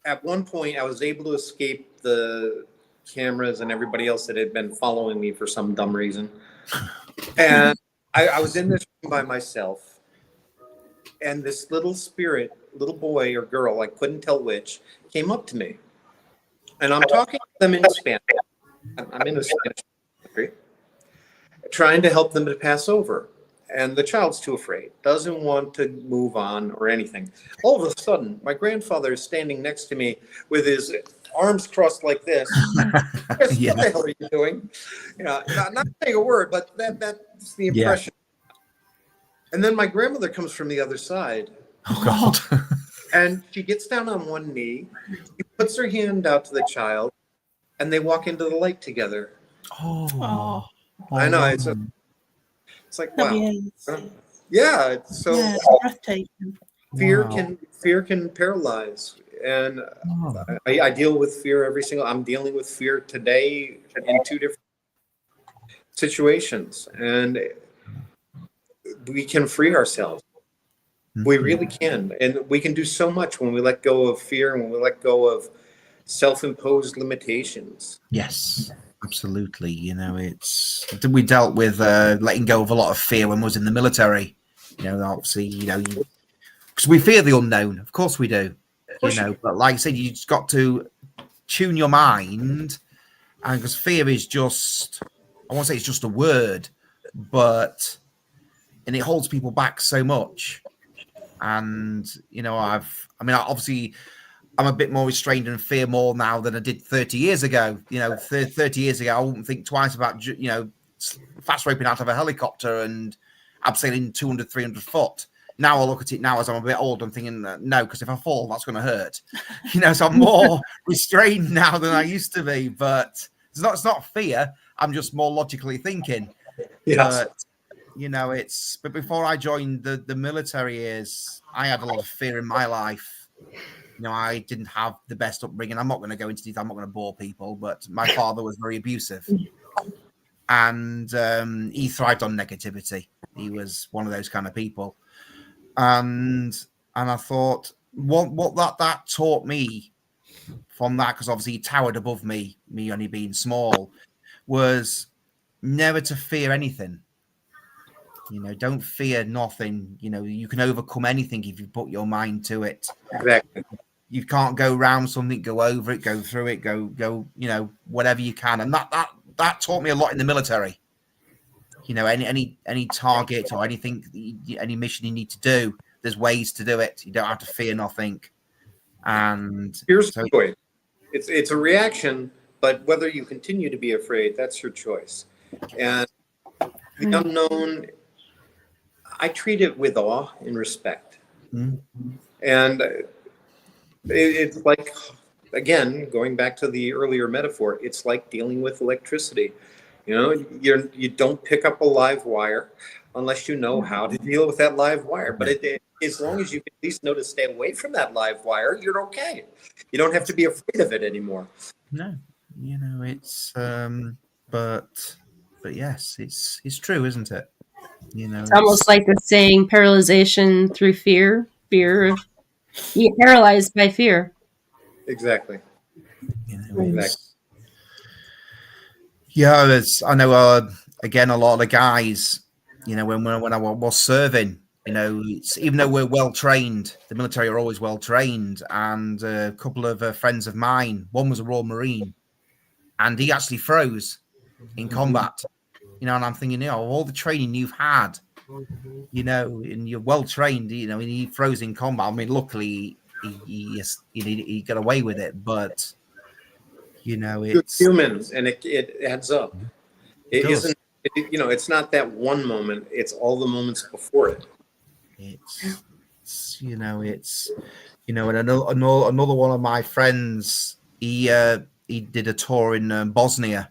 D: at one point, I was able to escape the cameras and everybody else that had been following me for some dumb reason. And I was in this room by myself. And this little spirit, little boy or girl, I couldn't tell which, came up to me. And I'm talking to them in Spanish. I'm in a Spanish country, trying to help them to pass over. And the child's too afraid, doesn't want to move on or anything. All of a sudden, my grandfather is standing next to me with his arms crossed like this. Chris, what the hell are you doing? You know, not saying a word, but that's the impression. Yeah. And then my grandmother comes from the other side.
C: Oh, God.
D: And she gets down on one knee, she puts her hand out to the child, and they walk into the light together.
E: Oh.
D: I know. It's like, wow. Yeah. It's so
E: it's breathtaking.
D: Fear can paralyze. And I deal with fear I'm dealing with fear today in 2 different situations. And we can free ourselves. We really can. And we can do so much when we let go of fear and when we let go of self-imposed limitations.
C: Yes. Absolutely, you know, we dealt with letting go of a lot of fear when I was in the military. You know, obviously, you know, because we fear the unknown, of course we do. You know, but like I said, you just got to tune your mind, and because fear is just, I won't say it's just a word, but it holds people back so much. And you know, obviously, I'm a bit more restrained and fear more now than I did 30 years ago. You know, 30 years ago, I wouldn't think twice about, you know, fast roping out of a helicopter and abseiling 200, 300 foot. Now I look at it now as I'm a bit old, I'm thinking, no, because if I fall, that's going to hurt. So I'm more restrained now than I used to be. But it's not fear. I'm just more logically thinking.
D: Yes.
C: But before I joined the military I had a lot of fear in my life. I didn't have the best upbringing. I'm not going to go into detail. I'm not going to bore people, but my father was very abusive. And he thrived on negativity. He was one of those kind of people. And I thought what that taught me from that, because obviously he towered above me only being small, was never to fear anything. Don't fear nothing. You can overcome anything if you put your mind to it.
D: Exactly.
C: You can't go around something, go over it, go through it, go whatever you can. And that taught me a lot in the military. Any target or anything, any mission you need to do, there's ways to do it. You don't have to fear nothing. And
D: here's the choice. It's a reaction, but whether you continue to be afraid, that's your choice. And the unknown, I treat it with awe and respect. Mm-hmm. And it's like, again, going back to the earlier metaphor, it's like dealing with electricity. You don't pick up a live wire unless you know how to deal with that live wire. But as long as you at least know to stay away from that live wire, you're okay. You don't have to be afraid of it anymore.
C: No, it's but yes, it's true, isn't it?
B: It's almost like the saying, paralyzation through fear. You get paralyzed by fear.
D: Exactly.
C: Exactly. Yeah, I know. Again, a lot of the guys, when I was serving, even though we're well trained, the military are always well trained. And a couple of friends of mine, one was a Royal Marine, and he actually froze in combat. And I'm thinking, all the training you've had, and you're well trained, and he froze in combat. I mean, luckily he got away with it, but. It's
D: humans, and it adds up. It isn't. It's not that one moment. It's all the moments before it.
C: It's and another one of my friends. He did a tour in Bosnia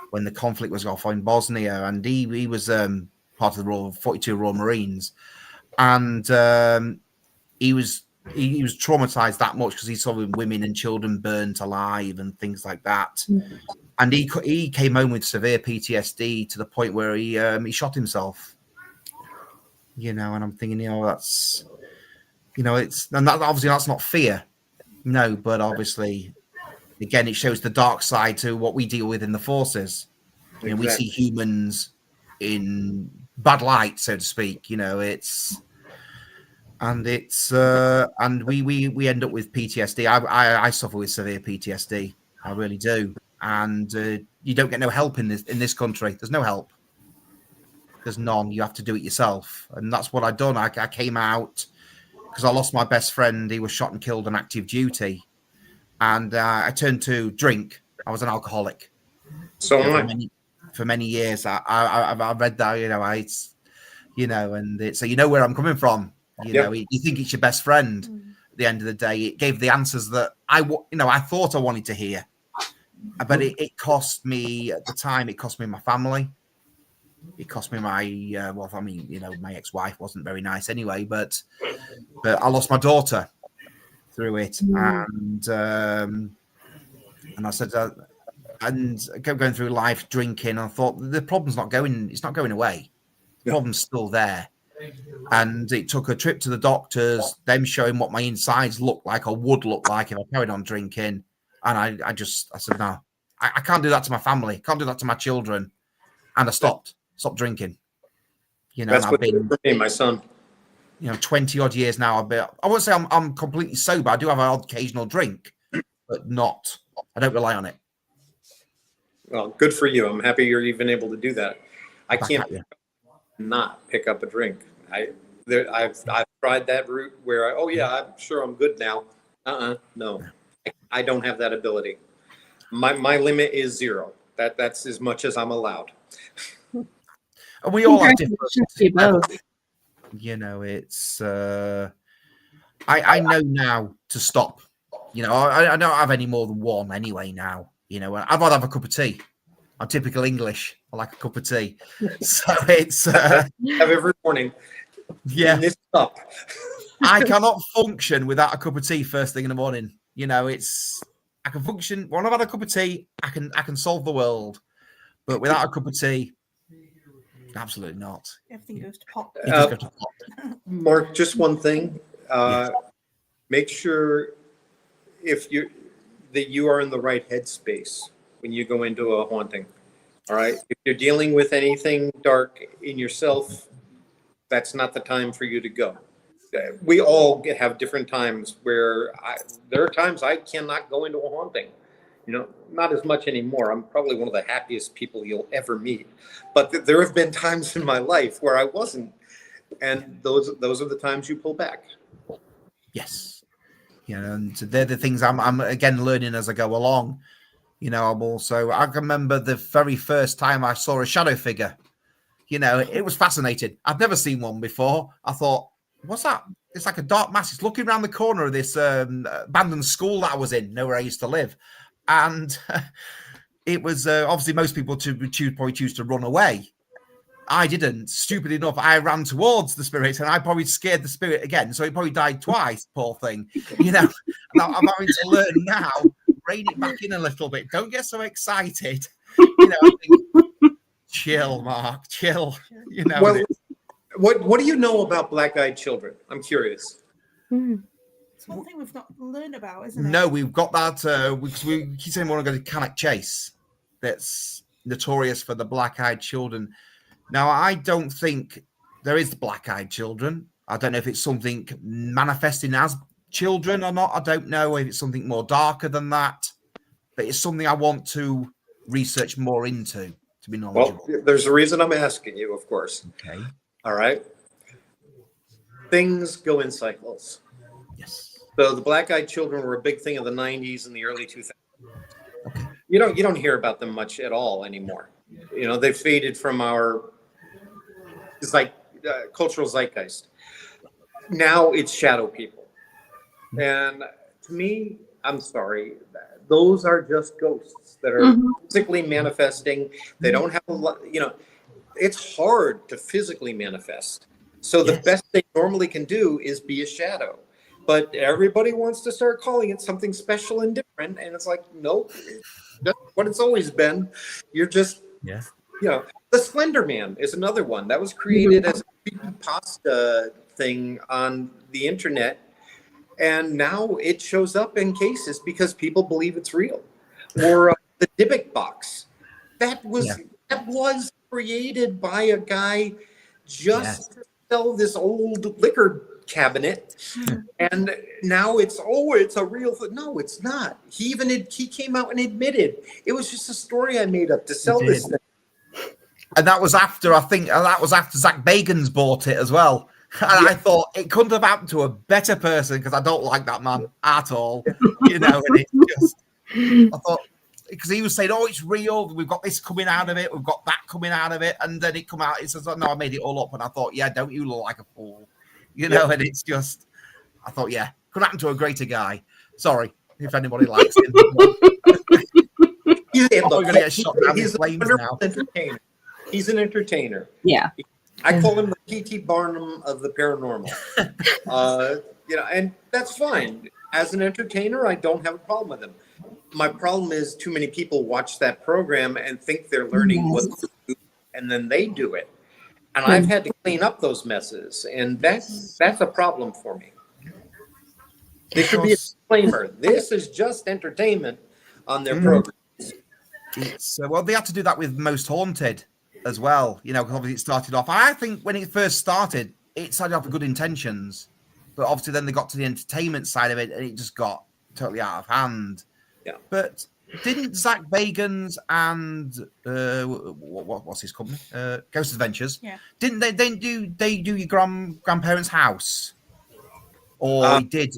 C: when the conflict was off in Bosnia, and he was part of the 42 Royal Marines, and he was traumatized that much because he saw women and children burnt alive and things like that. Mm-hmm. And he came home with severe PTSD to the point where he shot himself. And I'm thinking, that's, it's, and that obviously that's not fear. No, but obviously, again, it shows the dark side to what we deal with in the forces. Exactly. We see humans in bad light, so to speak. And we end up with PTSD. I suffer with severe PTSD. I really do. And you don't get no help in this country. There's no help. There's none. You have to do it yourself. And that's what I've done. I came out because I lost my best friend. He was shot and killed on active duty. And I turned to drink. I was an alcoholic.
D: So
C: for many years. I read that, and so where I'm coming from. You think it's your best friend. At the end of the day, it gave the answers that I thought I wanted to hear, but it cost me at the time. It cost me my family. It cost me my my ex-wife wasn't very nice anyway, but I lost my daughter through it, and I said, and going through life drinking. I thought the problem's not going. It's not going away. The problem's still there. And it took a trip to the doctors, them showing what my insides looked like or would look like if I carried on drinking. And I said, no, I can't do that to my family. Can't do that to my children. And I stopped drinking.
D: That's what did for me, my son.
C: 20 odd years now. I won't say I'm completely sober. I do have an occasional drink, but I don't rely on it.
D: Well, good for you. I'm happy you're even able to do that. I can't not pick up a drink. I've tried that route where I'm sure I'm good now. No, I don't have that ability. My limit is 0. That's as much as I'm allowed.
C: And we all have different. You know, it's I know now to stop. You know, I don't have any more than one anyway now. You know, I'd rather have a cup of tea. I'm typical English. I like a cup of tea. So it's
D: Have every morning.
C: yeah.
D: In this cup.
C: I cannot function without a cup of tea first thing in the morning. You know, I can function when I've had a cup of tea. I can solve the world, but without a cup of tea, absolutely not.
E: Everything goes to pot.
C: It just goes to pot.
D: Mark, just one thing.
C: Yes.
D: Make sure that you are in the right headspace when you go into a haunting. All right. If you're dealing with anything dark in yourself, that's not the time for you to go. We all have different times where there are times I cannot go into a haunting. You know, not as much anymore. I'm probably one of the happiest people you'll ever meet. But there have been times in my life where I wasn't. And those are the times you pull back.
C: Yes. You know, and they're the things I'm again learning as I go along. You know, I can remember the very first time I saw a shadow figure. You know, it was fascinating. I'd never seen one before. I thought, what's that? It's like a dark mass. It's looking around the corner of this abandoned school that I was in, where I used to live. And it was obviously most people probably choose to run away. I didn't. Stupid enough, I ran towards the spirit, and I probably scared the spirit again. So he probably died twice, poor thing. You know, and I'm having to learn now, rein it back in a little bit. Don't get so excited. You know, I think, chill, Mark, chill. You know.
D: Well, what do you know about black-eyed children? I'm curious.
E: It's one thing we've not learned about, isn't it?
C: No, we've got that. We keep saying we want to go to Cannock Chase. That's notorious for the black-eyed children. Now, I don't think there is black-eyed children. I don't know if it's something manifesting as children or not. I don't know if it's something more darker than that. But it's something I want to research more into to be knowledgeable.
D: Well, there's a reason I'm asking you, of course.
C: Okay.
D: All right. Things go in cycles.
C: Yes.
D: So the black-eyed children were a big thing in the 90s and the early 2000s.
C: Okay.
D: You don't hear about them much at all anymore. You know, they've faded from our cultural zeitgeist. Now it's shadow people. And to me, I'm sorry, those are just ghosts that are physically manifesting. They don't have a lot, you know, it's hard to physically manifest. So the best they normally can do is be a shadow. But everybody wants to start calling it something special and different. And it's like, nope, that's what it's always been. You're just, you know, the Slender Man is another one that was created as a creepypasta thing on the internet. And now it shows up in cases because people believe it's real. Or the Dybbuk box. That was created by a guy just to sell this old liquor cabinet, and now it's a real thing. No, it's not. He came out and admitted it was just a story I made up to sell this thing.
C: And that was after Zach Bagans bought it as well. And I thought it couldn't have happened to a better person because I don't like that man at all. You know, and it's just, I thought, because he was saying, oh, it's real. We've got this coming out of it. We've got that coming out of it. And then it come out. It says, oh, no, I made it all up. And I thought, yeah, don't you look like a fool? You know, and it's just, I thought, yeah, could happen to a greater guy. Sorry if anybody likes him.
D: He's
C: going to get shot down in flames now.
D: Entertainer. He's an entertainer.
B: Yeah.
D: I call him the P.T. Barnum of the paranormal. You know, and that's fine. As an entertainer, I don't have a problem with him. My problem is too many people watch that program and think they're learning what to do, and then they do it. And I've had to clean up those messes, and that's a problem for me. There should be a disclaimer. This is just entertainment on their program.
C: Well, they had to do that with Most Haunted as well, you know, because obviously it started off. I think when it first started, it started off with good intentions, but obviously then they got to the entertainment side of it, and it just got totally out of hand.
D: Yeah.
C: But didn't Zach Bagans and what's his company? Ghost Adventures.
E: Yeah.
C: Didn't they do your grandparents' house? Or he did.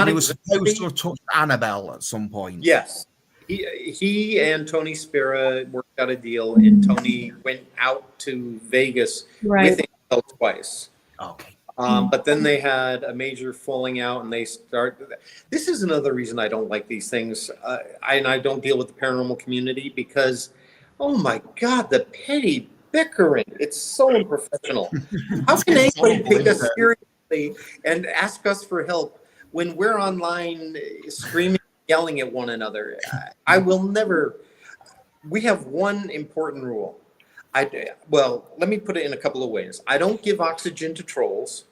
C: He was supposed to have touched Annabelle at some point.
D: Yes. He and Tony Spera worked out a deal, and Tony went out to Vegas with Annabelle twice.
C: Okay.
D: But then they had a major falling out, and they start. This is another reason I don't like these things. I don't deal with the paranormal community because, oh my God, the petty bickering. It's so unprofessional. How can
C: It's
D: anybody
C: horrible,
D: take us
C: isn't
D: seriously and ask us for help when we're online screaming, yelling at one another? I will never. We have one important rule. Well, let me put it in a couple of ways. I don't give oxygen to trolls.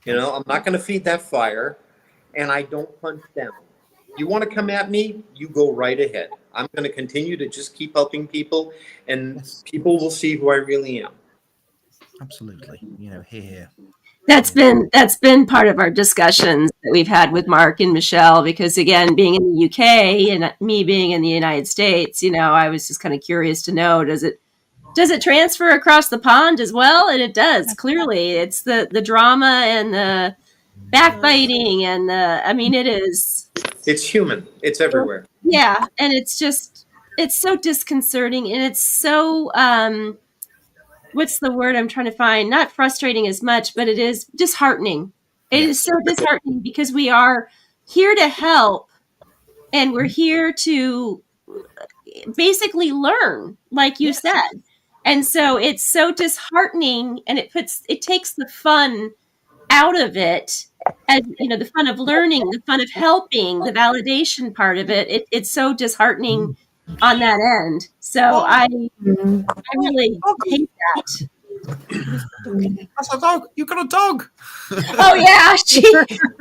D: You know, I'm not going to feed that fire, and I don't punch down. You want to come at me, you go right ahead. I'm going to continue to just keep helping people, and
C: Yes.
D: people will see who I really am.
C: Absolutely. You know, here.
B: That's been part of our discussions that we've had with Mark and Michelle, because again, being in the UK and me being in the United States, you know, I was just kind of curious to know, does it transfer across the pond as well? And it does. Clearly, it's the drama and the backbiting and I mean, it is.
D: It's human. It's everywhere.
B: Yeah, and it's so disconcerting, and it's so what's the word I'm trying to find? Not frustrating as much, but it is disheartening. It is so disheartening because we are here to help, and we're here to basically learn, like you said. And so it's so disheartening, and it takes the fun out of it. And you know, the fun of learning, the fun of helping, the validation part of it. It's so disheartening on that end. So I really hate that.
C: That's a dog. You got a dog.
B: Oh yeah, I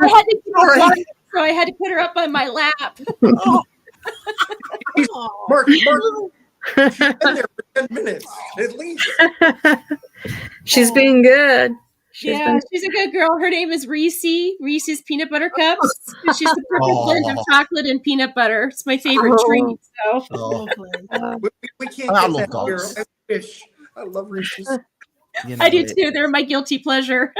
B: had to keep her going, so I had to put her up on my lap.
D: Mark, she's been there for 10 minutes at least.
A: She's being good.
B: She's a good girl. Her name is Reese's Peanut Butter Cups. She's the perfect blend of chocolate and peanut butter. It's my favorite treat. So
D: We can't
C: I
D: get
C: love
D: that here.
C: dogs.
D: I wish. I love Reese's.
C: You know,
B: I do too. They're my guilty pleasure.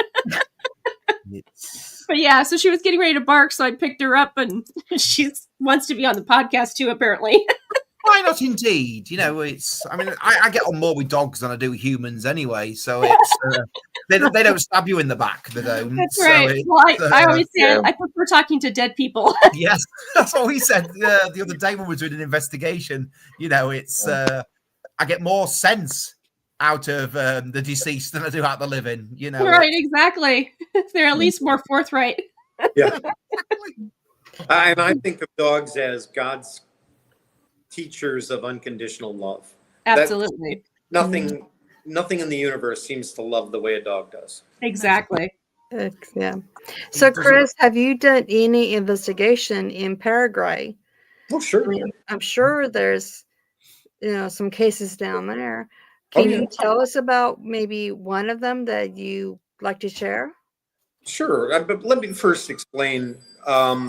B: But yeah, so she was getting ready to bark, so I picked her up, and she wants to be on the podcast too, apparently.
C: Why not, indeed? You know, I mean, I get on more with dogs than I do with humans anyway. So it's they don't stab you in the back. They don't.
B: That's right. Well, I always say I prefer talking to dead people.
C: Yes, that's what we said the other day when we were doing an investigation. You know, it's I get more sense out of the deceased than I do out the living. You know,
B: right? Exactly. They're at least more forthright.
D: Yeah. And I think of dogs as God's teachers of unconditional love.
B: Absolutely.
D: Nothing in the universe seems to love the way a dog does.
B: Exactly.
A: Yeah. So, Chris, have you done any investigation in Paraguay?
D: Oh, sure.
A: I'm sure there's, some cases down there. Can you tell us about maybe one of them that you like to share?
D: Sure. But let me first explain. How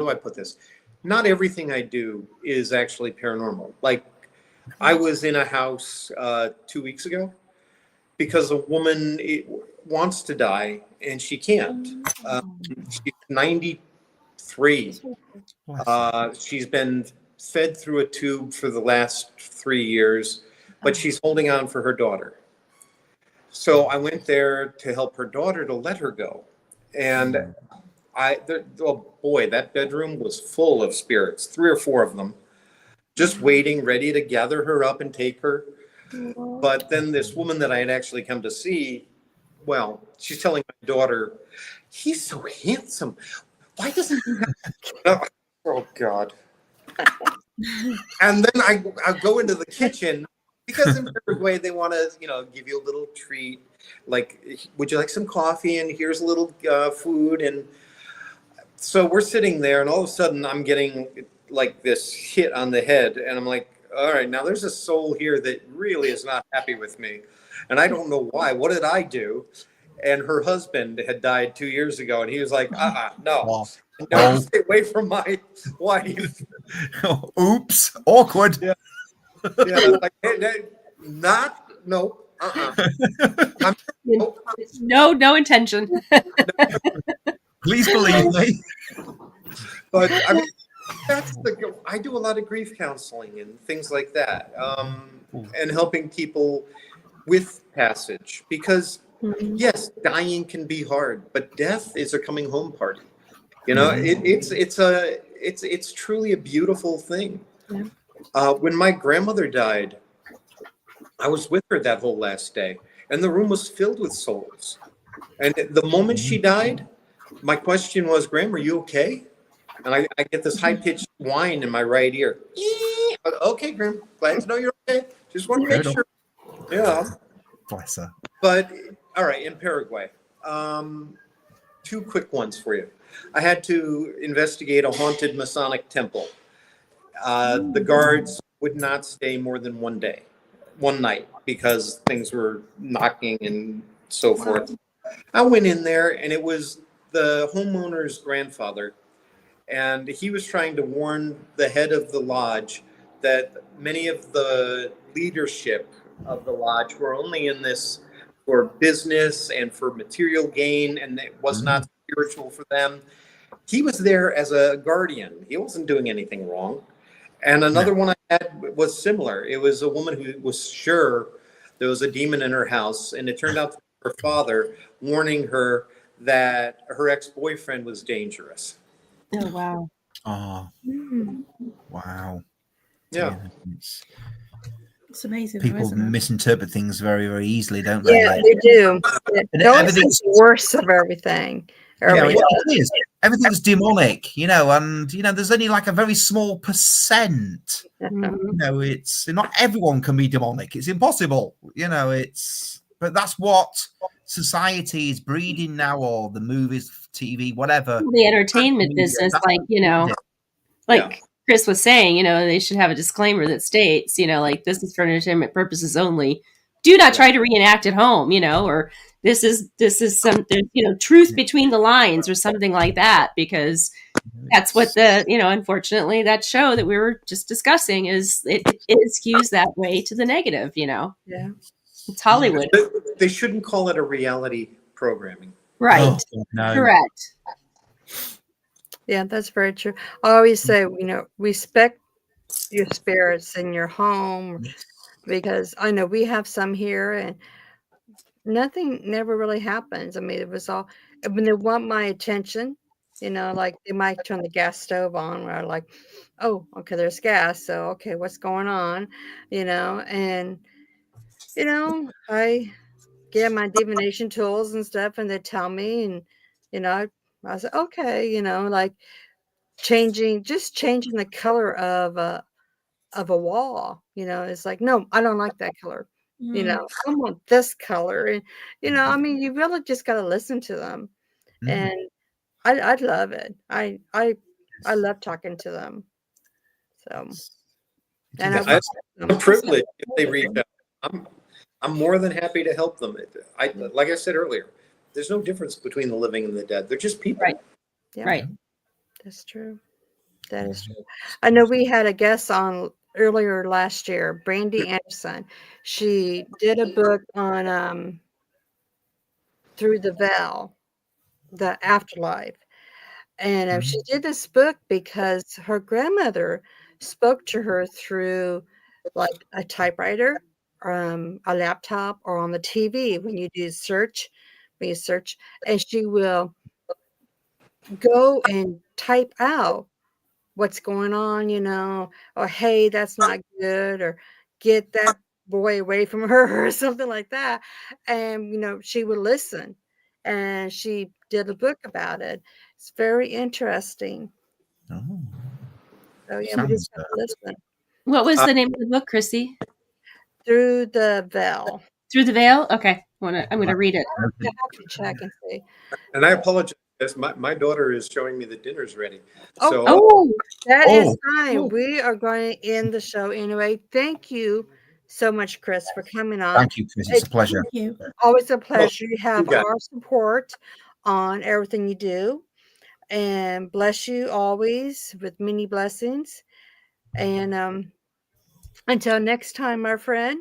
D: do I put this? Not everything I do is actually paranormal. Like, I was in a house 2 weeks ago because a woman wants to die and she can't. She's 93. She's been fed through a tube for the last 3 years, but she's holding on for her daughter. So I went there to help her daughter to let her go. And oh boy, that bedroom was full of spirits, 3 or 4 of them, just waiting, ready to gather her up and take her. But then this woman that I had actually come to see, well, she's telling my daughter, he's so handsome. Why doesn't he have... Oh, God. And then I go into the kitchen because in Paraguay they want to, give you a little treat. Like, would you like some coffee? And here's a little food. And so we're sitting there, and all of a sudden I'm getting like this hit on the head. And I'm like, all right, now there's a soul here that really is not happy with me. And I don't know why. What did I do? And her husband had died 2 years ago. And he was like, no. Don't stay away from my wife.
C: Oops. Awkward.
D: Yeah. Like, hey, no.
B: No intention.
C: Please believe me.
D: But I mean, I do a lot of grief counseling and things like that, and helping people with passage, because
A: Mhm.
D: yes, dying can be hard, but death is a coming home party. You know,
C: Mhm.
D: it's truly a beautiful thing.
A: Yeah.
D: When my grandmother died, I was with her that whole last day, and the room was filled with souls. And the moment she died, my question was, Graham, are you okay? And I get this high pitched whine in my right ear. Okay, Graham, glad to know you're okay. Just want to make
C: Good.
D: sure. Yeah.
C: Bless her.
D: But all right, in Paraguay, two quick ones for you. I had to investigate a haunted Masonic temple. The guards would not stay more than one night, because things were knocking and so forth. I went in there, and it was the homeowner's grandfather, and he was trying to warn the head of the lodge that many of the leadership of the lodge were only in this for business and for material gain, and it was not spiritual for them. He was there as a guardian. He wasn't doing anything wrong. And another one I had was similar. It was a woman who was sure there was a demon in her house, and it turned out to be her father warning her that her ex-boyfriend was dangerous.
B: Oh, wow.
C: Oh,
A: Mm.
C: wow.
D: Yeah.
E: It's amazing,
C: People
E: isn't it?
C: misinterpret things very, very easily, don't they?
A: Yeah, they do.
C: And
A: Don't
C: everything's-
A: think the worst of everything.
C: Yeah,
A: Everybody
C: well,
A: does.
C: it is. Everything's demonic, and there's only like a very small percent. It's not everyone can be demonic. It's impossible. But that's what society is breeding now, or the movies, TV, whatever.
B: The entertainment business, like Chris was saying, they should have a disclaimer that states, like, this is for entertainment purposes only. Do not try to reenact at home, or this is something, truth between the lines or something like that, because that's what unfortunately, that show that we were just discussing it skews that way to the negative,
A: Yeah.
B: It's Hollywood.
D: They shouldn't call it a reality programming.
B: Right.
C: Oh, no.
B: Correct.
A: Yeah, that's very true. I always say, respect your spirits in your home, because I know we have some here and nothing never really happens. I mean, it was all when they want my attention, like they might turn the gas stove on where I'm like, oh, okay, there's gas. So, okay, what's going on? And, I get my divination tools and stuff and they tell me, and, I said, okay, like changing the color of a wall, it's like, no, I don't like that color. I want this color. And, I mean, you really just got to listen to them. And I love it. I love talking to them. So, and
D: I'm privileged if they reach out. I'm more than happy to help them. Like I said earlier, there's no difference between the living and the dead. They're just people.
B: Right.
A: Yeah,
B: Right.
A: that's true. That is true. I know we had a guest on earlier last year, Brandy Anderson. She did a book on Through the Veil, the afterlife. And she did this book because her grandmother spoke to her through like a typewriter, a laptop, or on the TV when you search, and she will go and type out what's going on, or hey, that's not good, or get that boy away from her, or something like that. And, she would listen, and she did a book about it. It's very interesting.
C: Oh.
A: So, yeah, we just have to listen.
B: What was the name of the book, Chrissy?
A: Through the Veil.
B: Through the Veil? Okay. I'm going to read it.
A: I have to check and see.
D: And I apologize. My daughter is showing me the dinner's ready.
A: Oh, that is fine.
B: Oh.
A: We are going to end the show anyway. Thank you so much, Chris, for coming on.
C: Thank you, Chris. It's a pleasure.
E: Thank you.
A: Always a pleasure. You have
D: you got it.
A: our support on everything you do. And bless you always with many blessings. And until next time, my friend.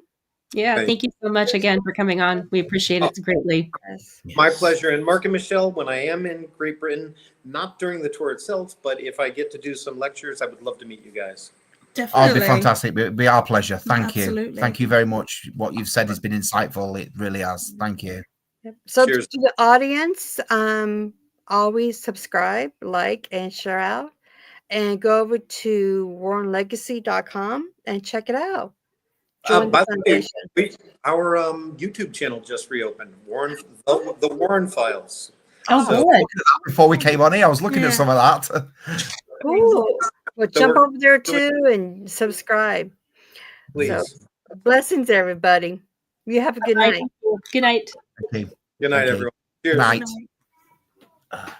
B: Yeah, thank you so much again for coming on. We appreciate it greatly.
A: Yes.
D: My pleasure. And Mark and Michelle, when I am in Great Britain, not during the tour itself, but if I get to do some lectures, I would love to meet you guys.
E: Definitely.
C: it'd be fantastic. It'd be our pleasure. Thank you.
E: Absolutely.
C: Thank you very much. What you've said has been insightful. It really has. Thank you.
A: So
D: Cheers.
A: to the audience, always subscribe, like, and share out. And go over to warrenlegacy.com and check it out. Join
D: By
A: the
D: the way,
A: foundation.
D: our YouTube channel just reopened. The Warren Files.
B: Oh,
D: So-
B: good.
C: Before we came on here, I was looking
E: Yeah.
C: at some of that.
A: Cool. Well,
D: So
A: jump
D: we're-
A: over there too and subscribe.
D: Please.
A: So, blessings, everybody. You have a good night.
B: Good night.
C: Thank you.
D: Good night,
C: Thank you.
D: everyone.
C: Good
D: Cheers.
C: night.
E: Good night.